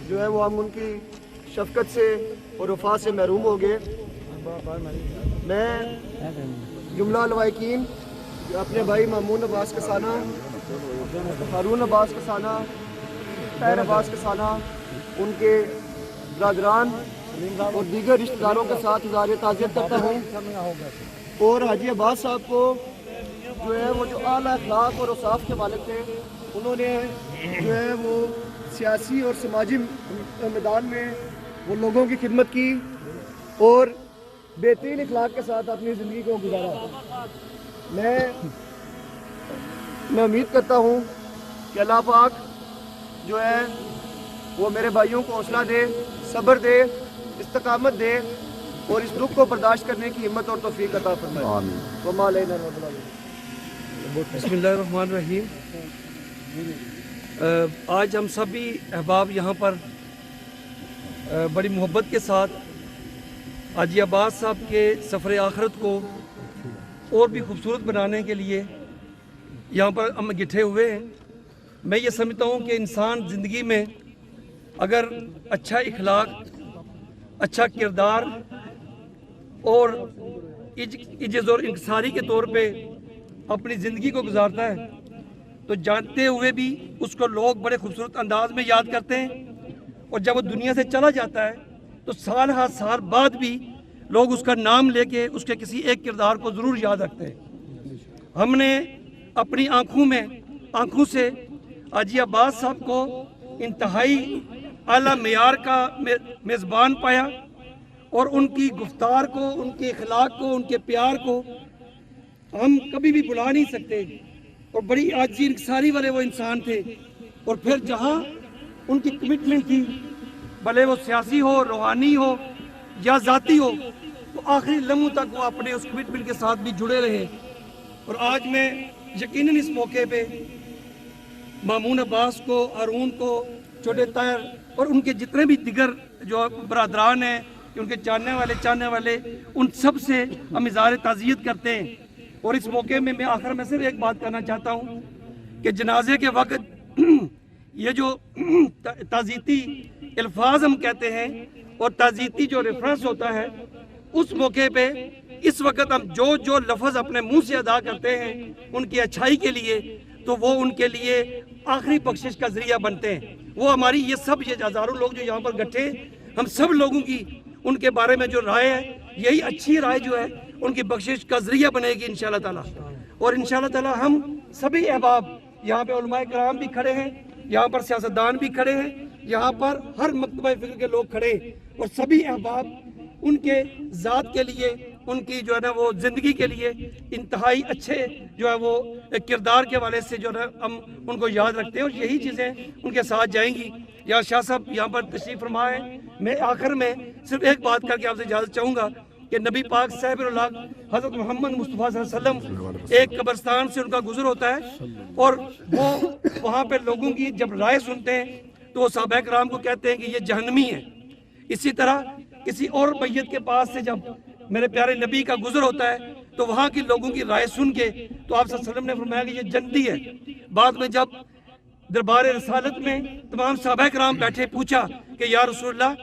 جو ہے وہ ہم ان کی شفقت سے اور وفا سے محروم ہو گئے۔ میں جملہ لوائقین اپنے بھائی مامون عباس کسانہ، ہارون عباس کسانہ، طاہر عباس کسانہ، ان کے برادران اور دیگر رشتہ داروں کے ساتھ اظہار تعزیت کرتا ہوں، اور حاجی عباس صاحب کو جو ہے وہ جو اعلیٰ اخلاق اور اوصاف کے مالک تھے، انہوں نے جو ہے وہ سیاسی اور سماجی میدان میں وہ لوگوں کی خدمت کی اور بہترین اخلاق کے ساتھ اپنی زندگی کو گزارا۔ میں امید کرتا ہوں کہ اللہ پاک جو ہے وہ میرے بھائیوں کو حوصلہ دے، صبر دے، استقامت دے، اور اس دکھ کو برداشت کرنے کی ہمت اور توفیق عطا فرمائے۔ آمین۔ وما علینا الا البلاغ۔ بسم اللہ الرحمن الرحیم۔ آج ہم سبھی احباب یہاں پر بڑی محبت کے ساتھ حاجی عباس صاحب کے سفر آخرت کو اور بھی خوبصورت بنانے کے لیے یہاں پر ہم اکٹھے ہوئے ہیں۔ میں یہ سمجھتا ہوں کہ انسان زندگی میں اگر اچھا اخلاق، اچھا کردار اور عجز اور انکساری کے طور پہ اپنی زندگی کو گزارتا ہے تو جانتے ہوئے بھی اس کو لوگ بڑے خوبصورت انداز میں یاد کرتے ہیں، اور جب وہ دنیا سے چلا جاتا ہے تو سال ہر سال بعد بھی لوگ اس کا نام لے کے اس کے کسی ایک کردار کو ضرور یاد رکھتے ہیں۔ ہم نے اپنی آنکھوں سے حاجی عباس صاحب کو انتہائی اعلیٰ معیار کا میزبان پایا، اور ان کی گفتار کو، ان کے اخلاق کو، ان کے پیار کو ہم کبھی بھی بھلا نہیں سکتے، اور بڑی عاجزی انکساری والے وہ انسان تھے۔ اور پھر جہاں ان کی کمٹمنٹ تھی، بھلے وہ سیاسی ہو، روحانی ہو یا ذاتی ہو، تو آخری لمحوں تک وہ اپنے اس کمٹمنٹ کے ساتھ بھی جڑے رہے۔ اور آج میں یقیناً اس موقع پہ مامون عباس کو، ہارون کو، چھوٹے طاہر اور ان کے جتنے بھی دیگر جو برادران ہیں، ان کے چاہنے والے ان سب سے ہم اظہار تعزیت کرتے ہیں۔ اور اس موقع میں آخر میں صرف ایک بات کرنا چاہتا ہوں کہ جنازے کے وقت یہ جو تعزیتی الفاظ ہم کہتے ہیں اور تعزیتی جو ریفرنس ہوتا ہے، اس موقع پہ اس وقت ہم جو لفظ اپنے منہ سے ادا کرتے ہیں ان کی اچھائی کے لیے، تو وہ ان کے لیے آخری بخشش کا ذریعہ بنتے ہیں۔ وہ ہماری یہ ہزاروں لوگ جو یہاں پر گٹھے، ہم سب لوگوں کی ان کے بارے میں جو رائے ہے، یہی اچھی رائے جو ہے ان کی بخشش کا ذریعہ بنے گی انشاءاللہ تعالیٰ۔ اور انشاءاللہ تعالیٰ ہم سبھی احباب، یہاں پہ علماء کرام بھی کھڑے ہیں، یہاں پر سیاستدان بھی کھڑے ہیں، یہاں پر ہر مکتبہ فکر کے لوگ کھڑے ہیں، اور سبھی احباب ان کے ذات کے لیے، ان کی جو ہے نا وہ زندگی کے لیے انتہائی اچھے جو ہے وہ کردار کے حوالے سے جو ہے ہم ان کو یاد رکھتے ہیں، اور یہی چیزیں ان کے ساتھ جائیں گی۔ یا شاہ صاحب یہاں پر تشریف فرما ہے۔ میں آخر میں صرف ایک بات کر کے آپ سے اجازت چاہوں گا کہ نبی پاک صاحب اللہ حضرت محمد مصطفیٰ صلی اللہ علیہ وسلم ایک قبرستان سے ان کا گزر ہوتا ہے، اور وہ وہاں پہ لوگوں کی جب رائے سنتے ہیں تو وہ صحابہ کرام کو کہتے ہیں کہ یہ جہنمی ہے۔ اسی طرح کسی اور میت کے پاس سے جب میرے پیارے نبی کا گزر ہوتا ہے تو وہاں کی لوگوں کی رائے سن کے تو آپ صلی اللہ علیہ وسلم نے فرمایا کہ یہ جنتی ہے۔ بعد میں جب دربار رسالت میں تمام صحابہ کرام بیٹھے، پوچھا کہ یا رسول اللہ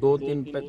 2-3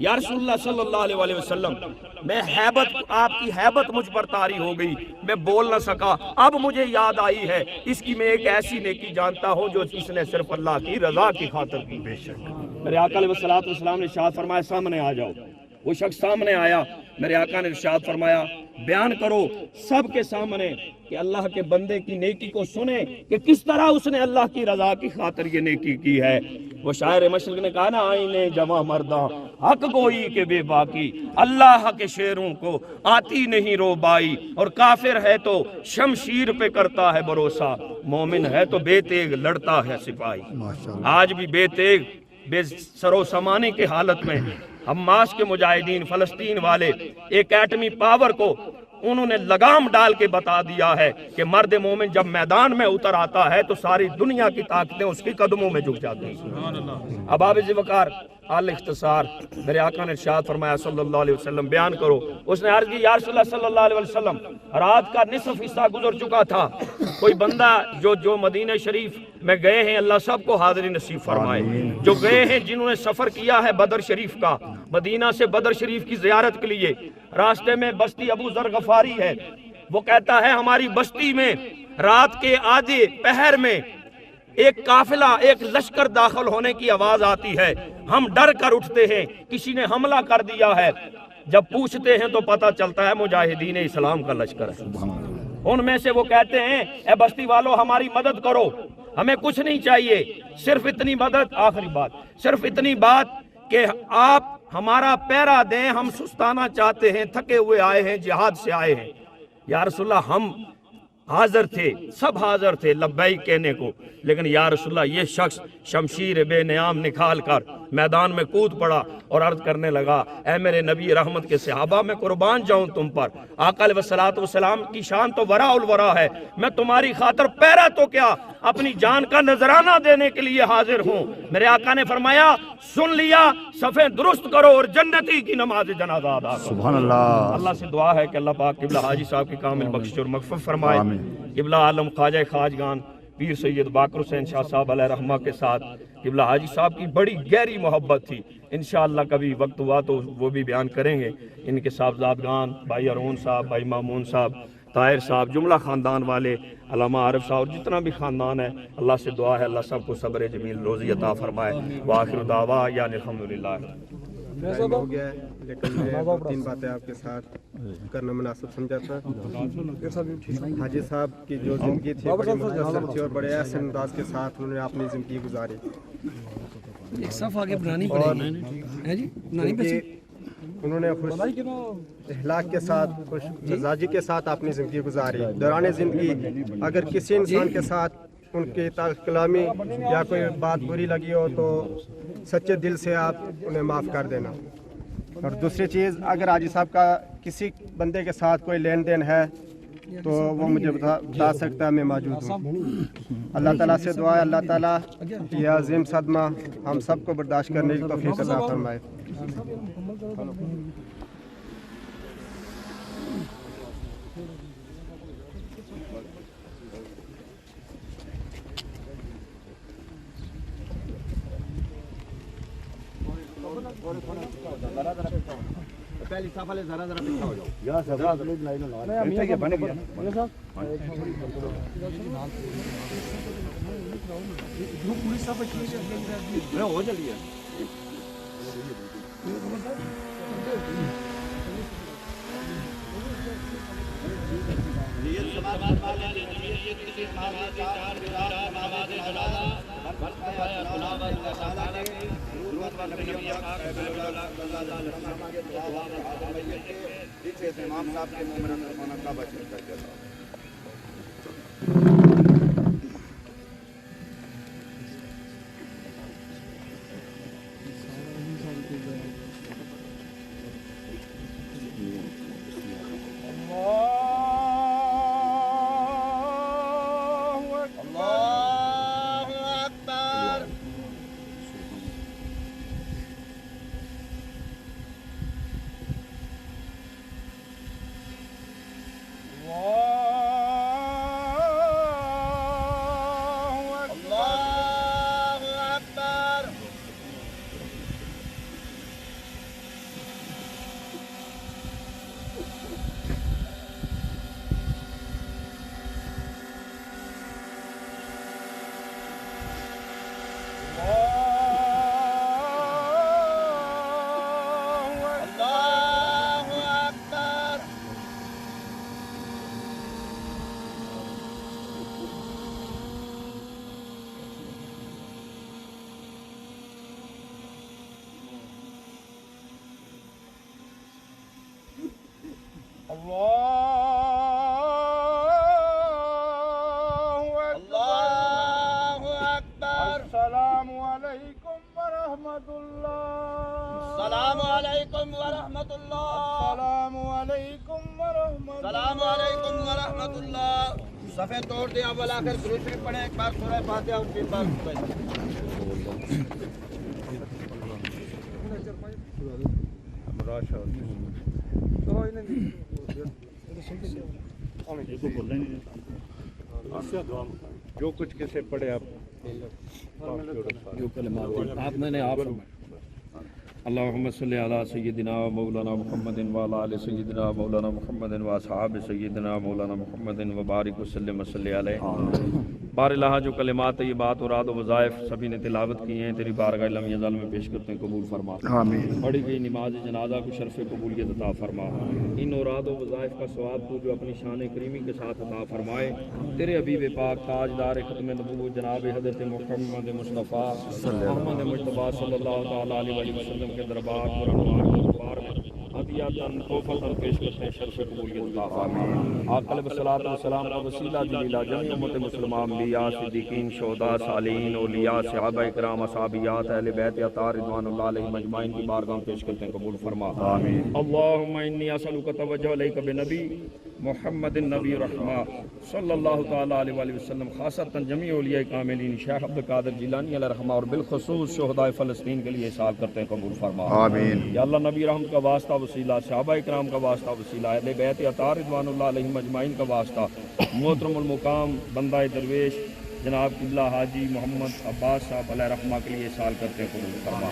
یا رسول اللہ صلی اللہ علیہ وسلم میں آپ کی حیبت مجھ پر طاری ہو گئی، میں بول نہ سکا، اب مجھے یاد آئی ہے اس کی میں ایک ایسی نیکی جانتا ہوں جو اس نے صرف اللہ کی رضا کی خاطر کی۔ بے شک میرے آقا علیہ السلام نے ارشاد فرمایا سامنے آ جاؤ۔ وہ شخص سامنے آیا، میرے آقا نے ارشاد فرمایا بیان کرو سب کے سامنے کہ اللہ کے بندے کی نیکی کو سنیں کہ کس طرح اس نے اللہ کی رضا کی خاطر یہ نیکی کی ہے۔ وہ شاعر مشرق نے کہا نا آئینے جواں مرداں حق گوئی کے بے باکی، اللہ کے شعروں کو آتی نہیں روبائی، اور کافر ہے تو شمشیر پہ کرتا ہے بھروسہ، مومن ہے تو بے تیغ لڑتا ہے سپاہی۔ آج بھی بے تیغ بے سر و سامانی کی حالت میں حماس کے مجاہدین فلسطین والے ایک ایٹمی پاور کو انہوں نے لگام ڈال کے بتا دیا ہے کہ مرد مومن جب میدان میں اتر آتا ہے تو ساری دنیا کی طاقتیں اس کے قدموں میں جھک جاتی ہیں۔ اب آپ ذوقار عال اختصار میرے آقا نے ارشاد فرمایا صلی اللہ علیہ وسلم بیان کرو۔ اس نے عرض کی یا رسول اللہ صلی اللہ علیہ وسلم رات کا نصف حصہ گزر چکا تھا، کوئی بندہ جو مدینہ شریف میں گئے ہیں اللہ سب کو حاضری نصیب فرمائے، جو گئے ہیں جنہوں نے سفر کیا ہے بدر شریف کا، مدینہ سے بدر شریف کی زیارت کے لیے، راستے میں بستی ابو ذر غفاری ہے، وہ کہتا ہے ہماری بستی میں رات کے آدھے پہر میں ایک قافلہ ایک لشکر داخل ہونے کی آواز آتی ہے، ہم ڈر کر اٹھتے ہیں کسی نے حملہ کر دیا ہے، جب پوچھتے ہیں تو پتہ چلتا ہے مجاہدین اسلام کا لشکر ہے۔ ان میں سے وہ کہتے ہیں اے بستی والو ہماری مدد کرو، ہمیں کچھ نہیں چاہیے، صرف اتنی مدد، آخری بات، صرف اتنی بات کہ آپ ہمارا پیرا دیں، ہم سستانا چاہتے ہیں، تھکے ہوئے آئے ہیں، جہاد سے آئے ہیں۔ یا رسول اللہ ہم حاضر تھے، سب حاضر تھے لبیک کہنے کو، لیکن یا رسول اللہ یہ شخص شمشیر بے نیام نکال کر میدان میں کود پڑا اور عرض کرنے لگا اے میرے نبی رحمت کے صحابہ میں قربان جاؤں تم پر، آقا علیہ السلام کی شان تو ورا الورا ہے، میں تمہاری خاطر پیرا تو کیا اپنی جان کا نذرانہ دینے کے لیے حاضر ہوں۔ میرے آقا نے فرمایا سن لیا، صفیں درست کرو اور جنتی کی نماز جنازہ ادا کرو۔ سبحان اللہ۔ اللہ سے دعا ہے کہ اللہ پاک قبلہ حاجی صاحب کی کامل بخشش اور مغفرت فرمائے، قبلہ عالم خواجہ خواجگان پیر سید باقر حسین شاہ صاحب علیہ رحمہ کے ساتھ قبلہ حاجی صاحب کی بڑی گہری محبت تھی، انشاءاللہ کبھی وقت ہوا تو وہ بھی بیان کریں گے۔ ان کے صاحبزادگان بھائی ارون صاحب، بھائی مامون صاحب، طاہر صاحب، جملہ خاندان والے، علامہ عارف صاحب اور جتنا بھی خاندان ہے، اللہ سے دعا ہے اللہ سب کو صبر جمیل روزی عطا فرمائے۔ وآخر دعوا یعنی الحمدللہ۔ ٹائم ہو گیا ہے لیکن میں تین باتیں آپ کے ساتھ کرنا مناسب سمجھا تھا۔ حاجی صاحب کی جو زندگی تھی بڑی مختصر تھی اور بڑے احسن انداز کے ساتھ انہوں نے اپنی زندگی گزاری، ایک صف آگے بنانی پڑے گی، انہوں نے خوش اخلاق کے ساتھ خوش مزاجی کے ساتھ اپنی زندگی گزاری۔ دوران زندگی اگر کسی انسان کے ساتھ ان کی کلامی یا کوئی بات بری لگی ہو تو سچے دل سے آپ انہیں معاف کر دینا۔ اور دوسری چیز اگر حاجی صاحب کا کسی بندے کے ساتھ کوئی لین دین ہے تو وہ مجھے بتا سکتا ہے، میں موجود ہوں۔ اللہ تعالیٰ سے دعا ہے اللہ تعالیٰ یہ عظیم صدمہ ہم سب کو برداشت کرنے کی توفیق عطا فرمائے۔ پہلی صاف والے ذرا ذرا پیچھے ہو جاؤ یا سزا پلیز لائن لگا پیچھے کے بنے گیا گروپ پولیس صاحب کی ہو جلدی ہے امام صاحب کے منہ میں رکھنا کا بچن کر دیا تھا۔ السلام علیکم ورحمۃ اللہ السلام علیکم ورحمۃ اللہ السلام علیکم ورحمۃ السلام علیکم ورحمۃ اللہ صفحے توڑ دیں اول آخر درود شریف پڑھیں ایک بار سورہ فاتحہ اور پھر بار جو کچھ کسے پڑھے آپ جو کلمات آپ میں نے آپ اللہم صلی علی سیدنا مولانا محمد وعلی آل سیدنا مولانا محمد واصحاب سیدنا مولانا محمد وبارک وسلم صلی علیہ بار الہ جو کلمات یہ بات اور راد و وظائف سبھی نے تلاوت کی ہیں تیری بارگاہ لم یزال میں پیش کرتے ہیں قبول فرما آمین پڑھی گئی نماز جنازہ کو شرف قبولیت عطا فرما ان اوراد و وظائف کا ثواب تو جو اپنی شان کریمی کے ساتھ عطا فرمائے تیرے حبیب پاک تاجدار ختم نبوت جناب حضرت محمد مصطفیٰ محمد مجتبیٰ صلی اللہ تعالی علیہ وسلم کے دربار پر ہدیاتاً تحفتاً پیش کرتے ہیں شرف قبولیت عطا فرما آقا علیہ الصلوۃ والسلام کا وسیلہ جلیلہ جميع امت مسلمان انبیاء صدیقین شہداء صالحین اولیاء صحابہ کرام اصحابیات اہل بیت اطہار رضوان اللہ علیہم اجمعین کی بارگاہ میں پیش کرتے ہیں قبول فرما آمین اللہم انی اسألک توجہ علیک بنبی محمد النبی رحمہ صلی اللہ تعالی علیہ وآلہ وسلم خاصتاً جميع اولیاء کاملین شیخ عبد القادر جیلانی علیہ رحمہ اور بالخصوص شہداء فلسطین کے لیے احسان کرتے ہیں قبول فرما آمین یا اللہ نبی رحمت کا واسطہ وسیلہ صحابہ کرام کا واسطہ وسیلہ اہل بیت اطہار رضوان اللہ علیہم اجمعین کا واسطہ محترم المقام بندہ درویش جناب قبلہ حاجی محمد عباس صاحب علیہ رحمہ کے لیے سال کرتے ہیں قبول فرما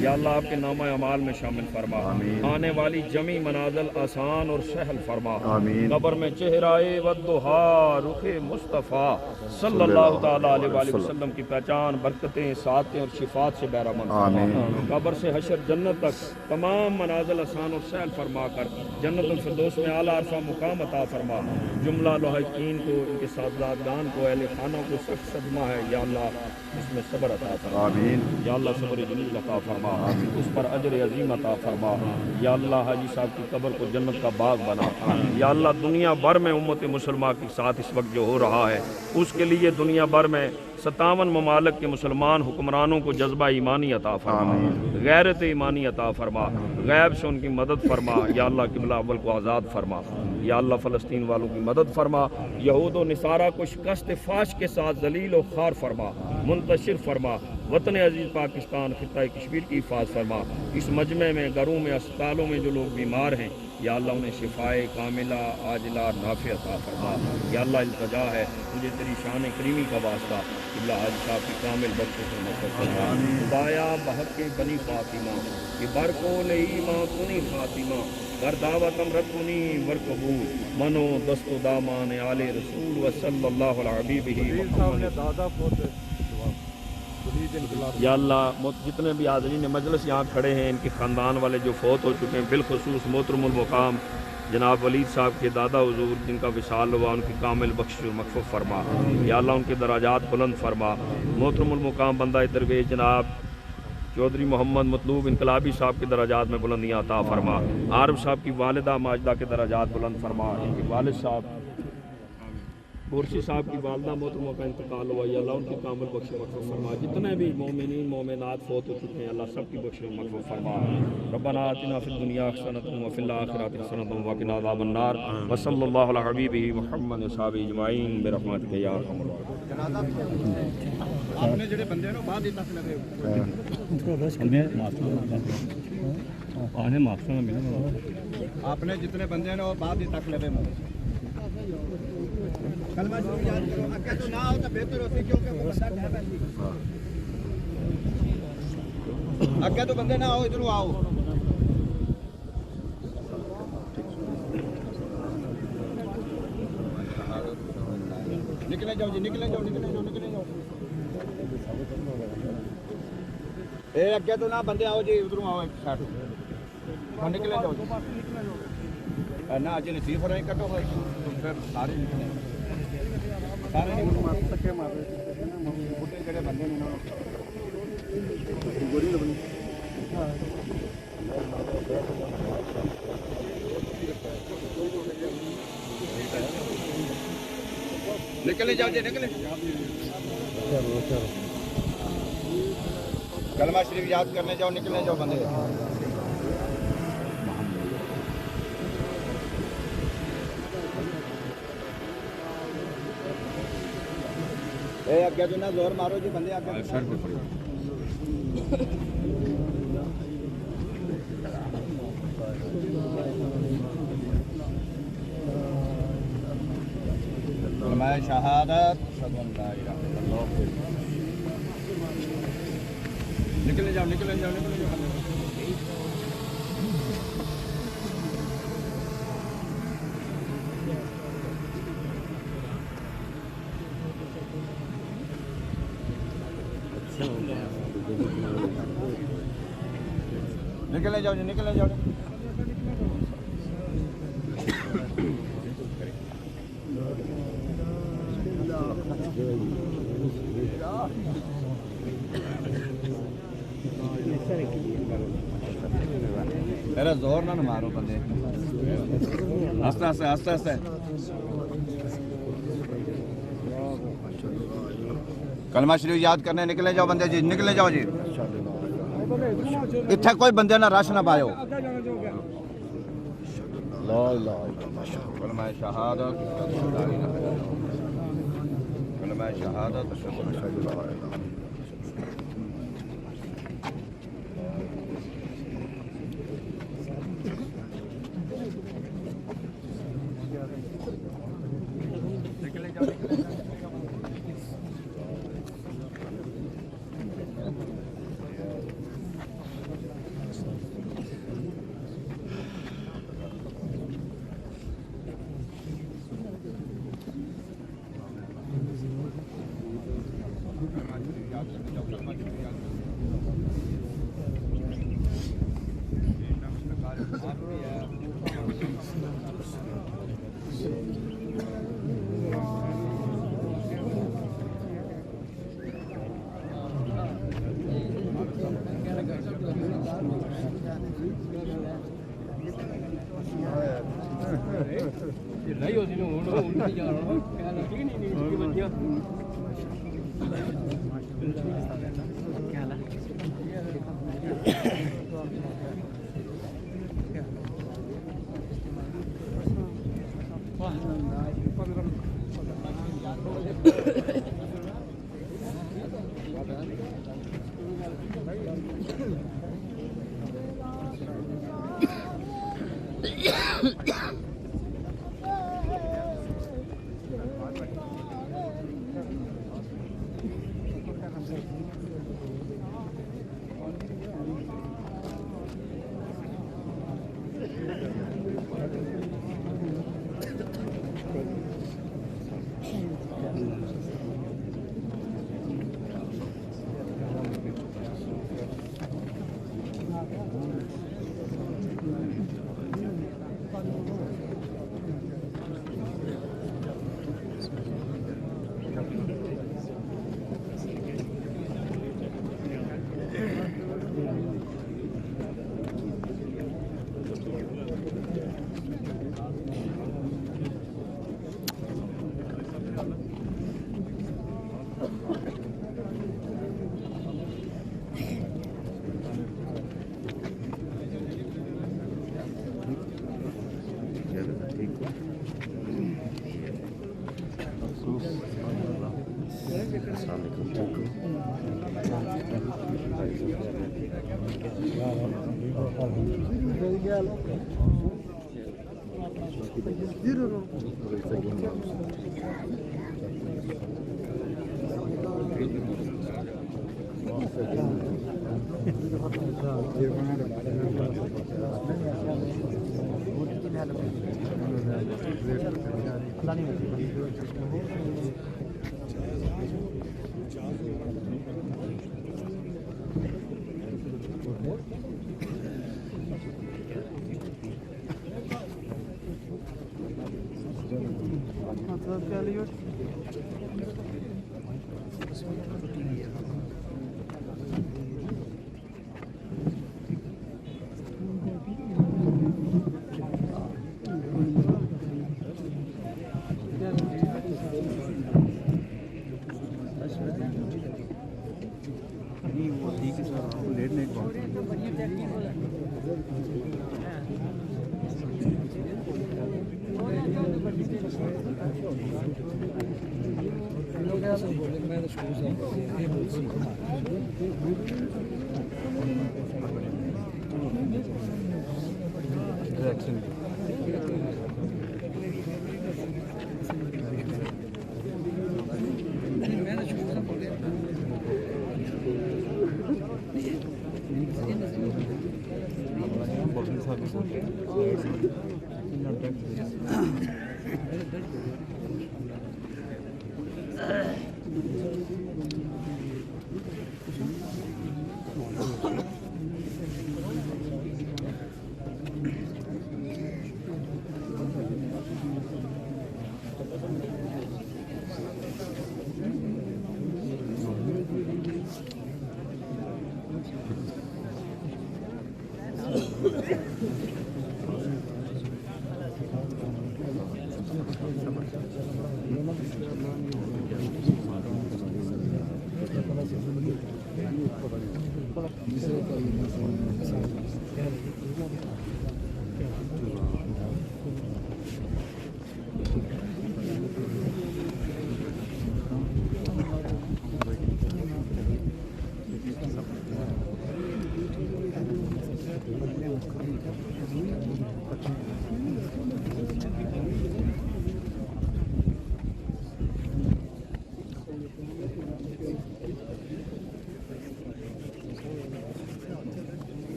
یا اللہ آپ کے نامہ اعمال میں شامل فرما آنے والی جمی منازل آسان اور سہل فرما قبر میں چہرائے والضحا رخ مصطفیٰ صلی اللہ تعالی علیہ وآلہ وسلم کی پہچان برکتیں سعادتیں اور شفاعت سے بہرامند فرما قبر سے حشر جنت تک تمام منازل آسان اور سہل فرما کر جنت الفردوس میں اعلیٰ عرفہ مقام عطا فرما جملہ لوحقین کو ان کے ساتھزادگان کو اہل خانوں کو سخت صدمہ ہے یا اللہ اس میں صبر عطا فرما یا اللہ صبر جلیل عطا فرما اس پر اجر عظیم عطا فرما یا اللہ حاجی صاحب کی قبر کو جنت کا باغ بنا یا اللہ دنیا بھر میں امت مسلمہ کے ساتھ اس وقت جو ہو رہا ہے اس کے لیے دنیا بھر میں 57 ممالک کے مسلمان حکمرانوں کو جذبہ ایمانی عطا فرما غیرت ایمانی عطا فرما غیب سے ان کی مدد فرما یا اللہ قبلہ اول کو آزاد فرما یا اللہ فلسطین والوں کی مدد فرما یہود و نصارہ کو شکست فاش کے ساتھ ذلیل و خوار فرما منتشر فرما وطن عزیز پاکستان خطہ کشمیر کی حفاظت فرما اس مجمع میں گھروں میں اسپتالوں میں جو لوگ بیمار ہیں یا اللہ انہیں شفائے کاملہ عاجلہ نافع عطا فرما یا اللہ التجا ہے مجھے تیری شان کریمی کا واسطہ قبلہ حاجی صاحب کی کامل بخشش سے مدد فرما خدایا بحق بنی فاطمہ یہ برکول ایمان کنی فاطمہ در دعوتم رکنی ورقبول منو دست و دامان آل رسول وصلی اللہ علیہ حبیبہ یا اللہ جتنے بھی حاضرین مجلس یہاں کھڑے ہیں ان کے خاندان والے جو فوت ہو چکے ہیں بالخصوص محترم المقام جناب ولید صاحب کے دادا حضور جن کا وصال ہوا ان کی کامل بخشش و مغفرت فرما یا اللہ ان کے درجات بلند فرما محترم المقام بندہ درویش جناب چودھری محمد مطلوب انقلابی صاحب کے درجات میں بلندیاں عطا فرما عارف صاحب کی والدہ ماجدہ کے درجات بلند فرما ان کے والد صاحب بورسی صاحب کی والدہ محترمہ کا انتقال ہوا یا اللہ ان کی کامل بخش و مغفرت فرما جتنے بھی مومنین مومنات فوت ہو چکے ہیں اللہ سب کی بخش و مغفرت فرما ربنا آتنا فی الدنیا حسنۃ وفی الآخرۃ حسنۃ وقنا عذاب النار وصلی اللہ علی حبیبہ محمد وصحبہ اجمعین برحمتک یا ارحم الراحمین آپ نے جڑے بندے ہیں بعد تک لگے آپ نے جتنے بندے ہیں وہ بعد تک لگے کلمہ شریف یاد کرو اگر تو نہ ہو تو بہتر ہوتی کیونکہ وہ بندہ ٹھہرا ہے اگر تو بندے نہ ہو ادھر آؤ نکلے جاؤ جی نکلے جاؤ نکلے جاؤ نکلے جاؤ اے اگے تو نہ بندے آؤ جی ادھر آؤ ایک ساتھ نکلے جاؤ نہ اج نصیب ہو رہے کٹو ہوئے پھر سارے نکلے سارے تکے مارے بوٹے جڑے بندے نے گوری لو نکلے جاؤ جی نکلے کلمہ شریف یاد کرنے جاؤ، نکلنے جاؤ بندے. اے اگے تو نہ زور مارو جی بندے آگے. کلمہ شہادت اشہد ان لا الہ الا اللہ. نکلنے جاؤ نکلنے جاؤ نکلنے جاؤ. نکلنے جاؤ جی نکلنے جاؤ. میرا زور نہ مارو بندے. آستہ آستہ آستہ آستہ. کلمہ شریف یاد کرنے نکلے جاؤ بندے جی نکلے جاؤ جی. اتنے کوئی بندے نہ رش نہ پاؤ. کلمہ شہادت کلمہ شہادت اشہد ان لا الہ الا اللہ. ٹھیک ہے سر آپ کو لیٹ نائٹ بہت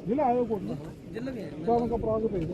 ضلع آئے کوٹلی ان کا پراغ بھیج دو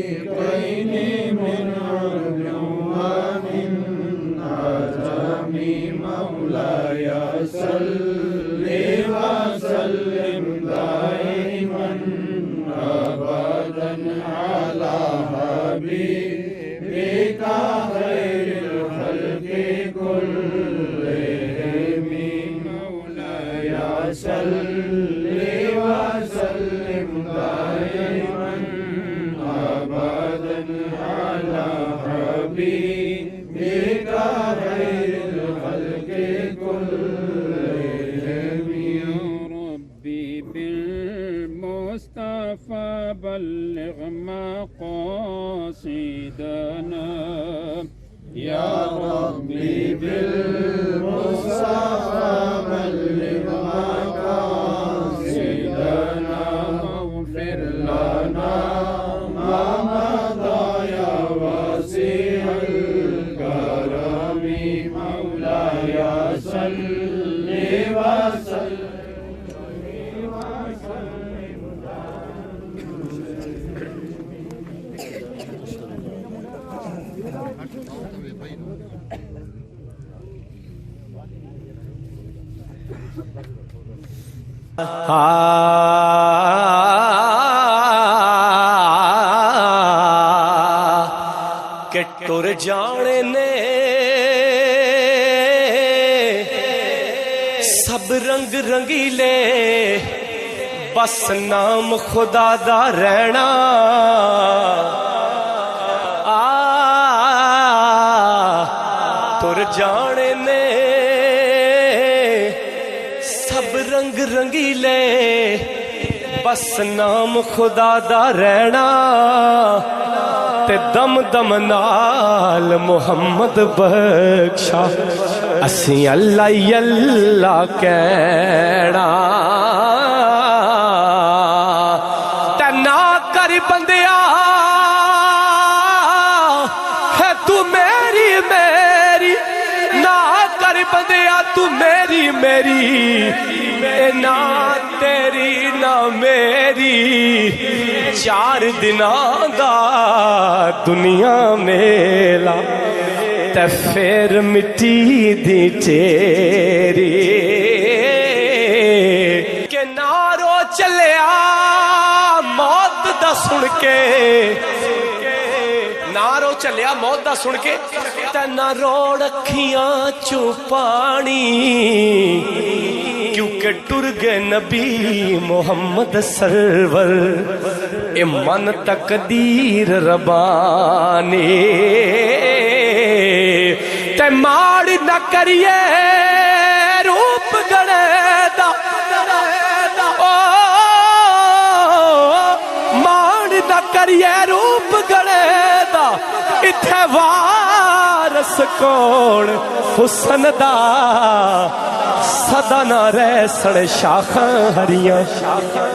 الفريقين من عدل ومن عجم مولاي صل وسلم دائما أبدا على حبيبك خير الخلق كلهم مولاي صل وسلم دائما أبدا على حبيبك خير الخلق كلهم يا ربي بالمصطفى بلغ مقاصدنا يا ربي بالمصطفى بلغ مقاصدنا واغفر لنا ما مضى يا واسع الكرم مولاي صل وسلم کہ ٹر جانے نے سب رنگ رنگیلے بس نام خدا دا رہنا ٹر جانے نے سب رنگ رنگیلے بس نام خدا دا رہنا تے دم دم نال محمد بخشا اسی اللہ اللہ کہنا تے نہ کر بندیا ہے تو میری میری نہ کر بندیا تو میری میری نہ تیری نہ میری چار دناں دا دنیا میلا تے پھر مٹی دی تیری کہ نارو چلیا موت دا سن کے نارو چلیا موت دا سن کے تے نہ روڑ اکھیاں چوں پانی کیونکہ ٹر گئے نبی محمد سرور اے من تقدیر ربانی تے ماڑ نہ کریے روپ گڑے دا ماڑ نہ کریے روپ گڑے دا اتھے وارس کون حسن دا سدا نہ رہ سڑ شاخاں ہریاں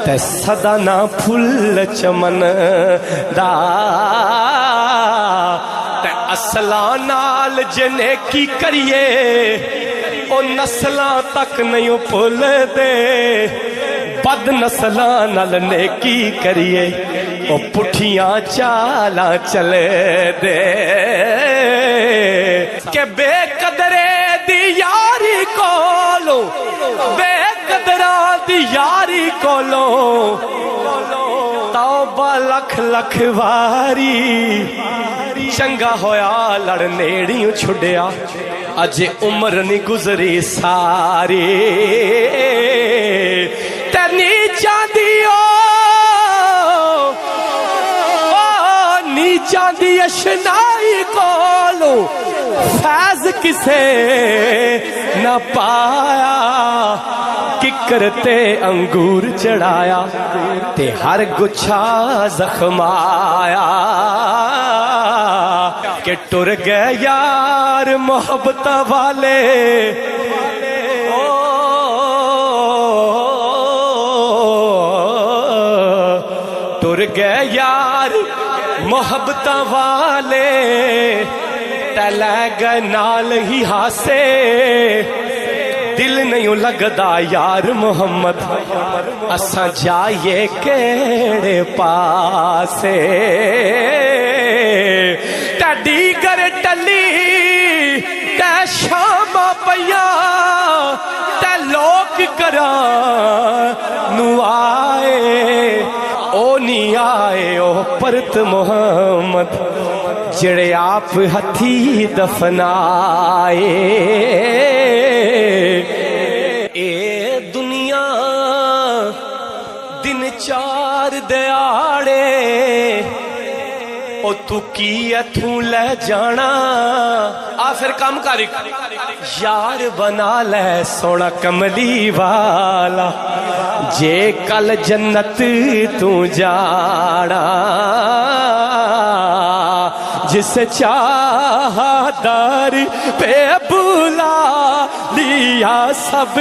تے سدا نہ پھل چمن دا تے اصلاں نال جنے کی کریے او نسلاں تک نہیں بھول دے بد نسلاں نال نیکی کریے او پٹھیاں چالاں چلے دے کہ بے قدرے دی یاری کولو بے قدراں دی یاری کولو توبہ لکھ لکھ واری چنگا ہویا لڑ نیڑیوں چھڑیا اج عمر نہیں گزری ساری تے نیچاں دیو نیچاں دی اشنائی کولو فیض کسے نہ پایا ککرتے انگور چڑھایا تے ہر گچھا زخم آیا کہ ٹر گئے یار محبت والے ٹر گئے یار محبت والے تلے گئے نال ہی ہاسے دل نہیں لگدا یار محمد اساں جائیے کیڑے پاسے ٹڈی گر ٹلی تے شام پیا تے لوگ نو آئے او نہیں آئے او پرت محمد جڑے آپ ہتھی دفنائے اے دنیا دن چار دیاڑے او تو کی اتھوں لے جانا آخر کام کاری یار بنا لے سونا کملی والا جے کل جنت تو جانا جس چاہا داری پہ بلا لیا سب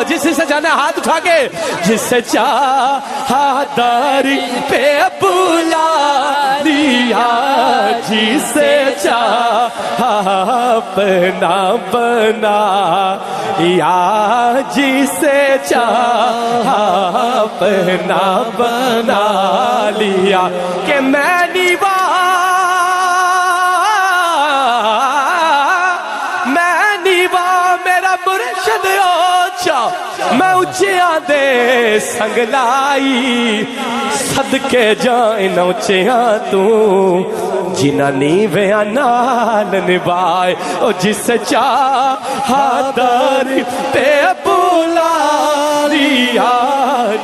جس سے جانا ہاتھ اٹھا کے جس چاہا داری پہ بلا لیا جسے چاہا اپنا بنا یا جسے چاہا اپنا بنا لیا کہ میں نیوا میں اچھیاں دے سنگ لائی صدقے جائیں اچھیاں تو جنہ نیویاں نال نبائے او جس چاہا داری پہ بولا لیا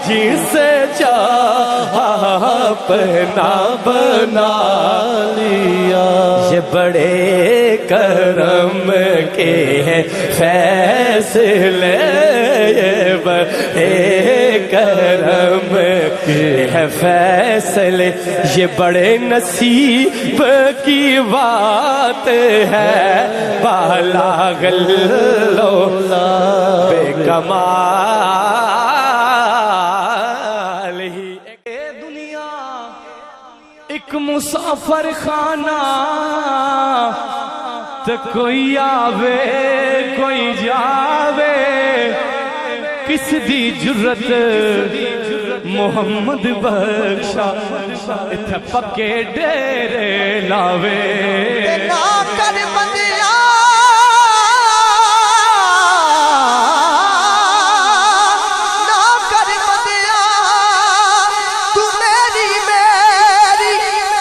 جس چاہا اپنا بنا لیا یہ بڑے کرم کے ہیں فیصلے یہ بڑے کرم کے ہیں فیصلے یہ بڑے نصیب کی بات ہے بالا غلو بے کمال ہی دنیا ایک مسافر خانہ تو کوئی آوے کوئی جاوے کس دی جرت محمد بخشا اتھے پکے ڈیرے لاوے نا کر بندیا نا کر بندیا تو میری میری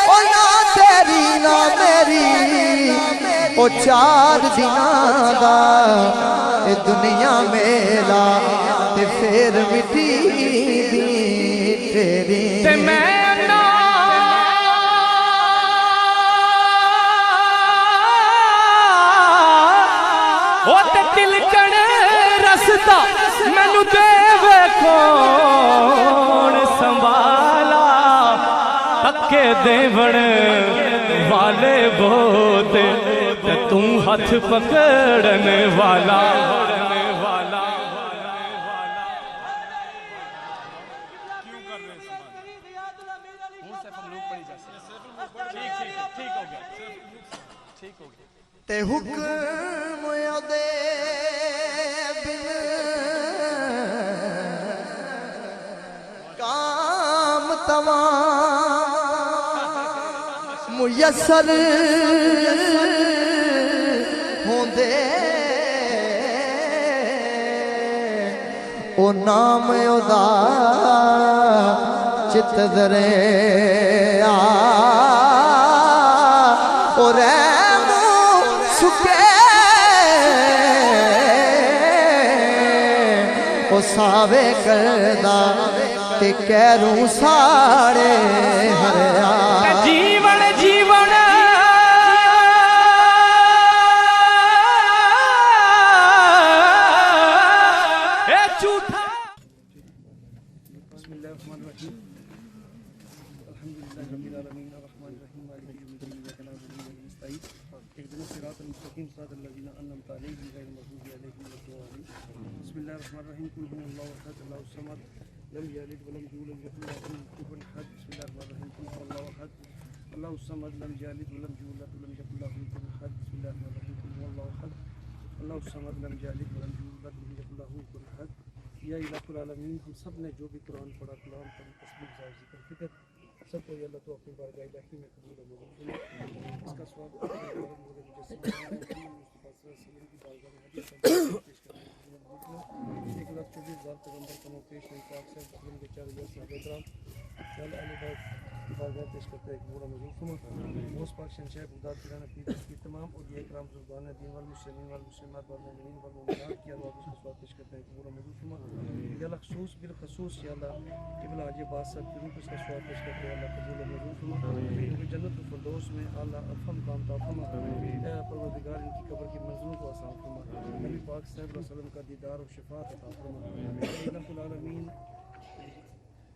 او نا تیری نا میری او چار دناں دا اے دنیا میلا تے پھر مٹی دی تیری تے میں او تے تلکن رستا مینوں دے کون سنبھالا پکے دیوڑ والے بہت تے توں ہاتھ پکڑن والا تے حکم دے بن کام تمام میسر ہوندے او نام دا چت دریا او رحم سکے او ساوے کردہ تے کہروں ساڑے ہریا جیون جیون اے جھوٹا بسم اللہ الرحمن الرحیم الحمدللہ رب العالمین الرحمن الرحیم مالک یوم الدین ایاک نعبد و ایاک نستعین اهدنا الصراط المستقیم صراط الذین انعمت علیہم غیر المغضوب علیہم ولا الضالین بسم اللہ الرحمن الرحیم قل هو اللہ احد اللہ الصمد لم یلد ولم یولد ولم یکن له کفوا احد بسم اللہ الرحمن الرحیم قل هو اللہ احد اللہ الصمد لم یلد ولم یولد ولم یکن له کفوا احد بسم اللہ الرحمن الرحیم قل هو اللہ احد اللہ الصمد لم یلد ولم یولد ولم یکن له کفوا احد یا الہ العالمین ہم سب نے جو بھی قرآن پڑھا کلام پڑھی تسبیح ظاہر ذکر فکر سب کو یا اللہ تو اپنی بارگاہ الہی میں قبول و منظور فرما اس کا ثواب مصطفیٰ صلی اللہ علیہ وسلم کی بارگاہ میں حدیث پیش کرنے 1,24,000 پیغمبر کا پیش ہوئی پاک صاحب وسلم کے 4,000 صحابہ کرام چل علی بارگاہ پیش کرتے ہیں قبول و منظور فرما موس پاک شہنشاہ بغداد پیران اپنی کی تمام اولیاء کرام بزرگان دین والمسلمین والمسلمات والمؤمنین والمؤمنات کی ارواح کو ثواب پیش کرتے ہیں قبول و منظور فرما یا اللہ خصوص بالخصوص یا اللہ قبلہ حاجی عباس صاحب کی روح کو اس کا ثواب پیش کرتے ہیں اللہ قبول و منظور فرما کیونکہ جنت الفردوس میں اللہ ارفم کام عطا فرما اے پروردگار ان کی قبر کی منزلوں کو آسان فرما نبی پاک صلی اللہ علیہ وسلم کا دیدار و شفاعت عطا فرما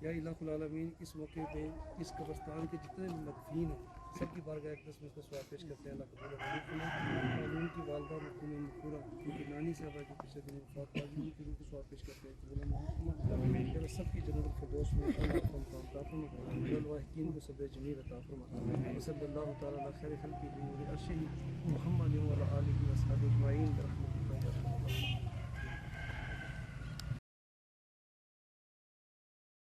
یا الہ العالمین اس موقع پہ اس قبرستان کے جتنے بھی مدفین ہیں سب کی بارگاہ اقدس میں اس کا ثواب پیش کرتے ہیں اللہ قبول و منظور فرما اور ان کی والدہ مرحوم مغفورہ ان کی نانی صاحبہ جو پچھلے دن وفات پا گئی ان کی روح کو ثواب پیش کرتے ہیں قبول و منظور فرما یا سب کی جنت الفردوس میں اللہ کو عطا فرما الواحدین کو صبر جمیل عطا فرما وصلی اللہ تعالی علی خیر خلقہ عرشہ محمد و علی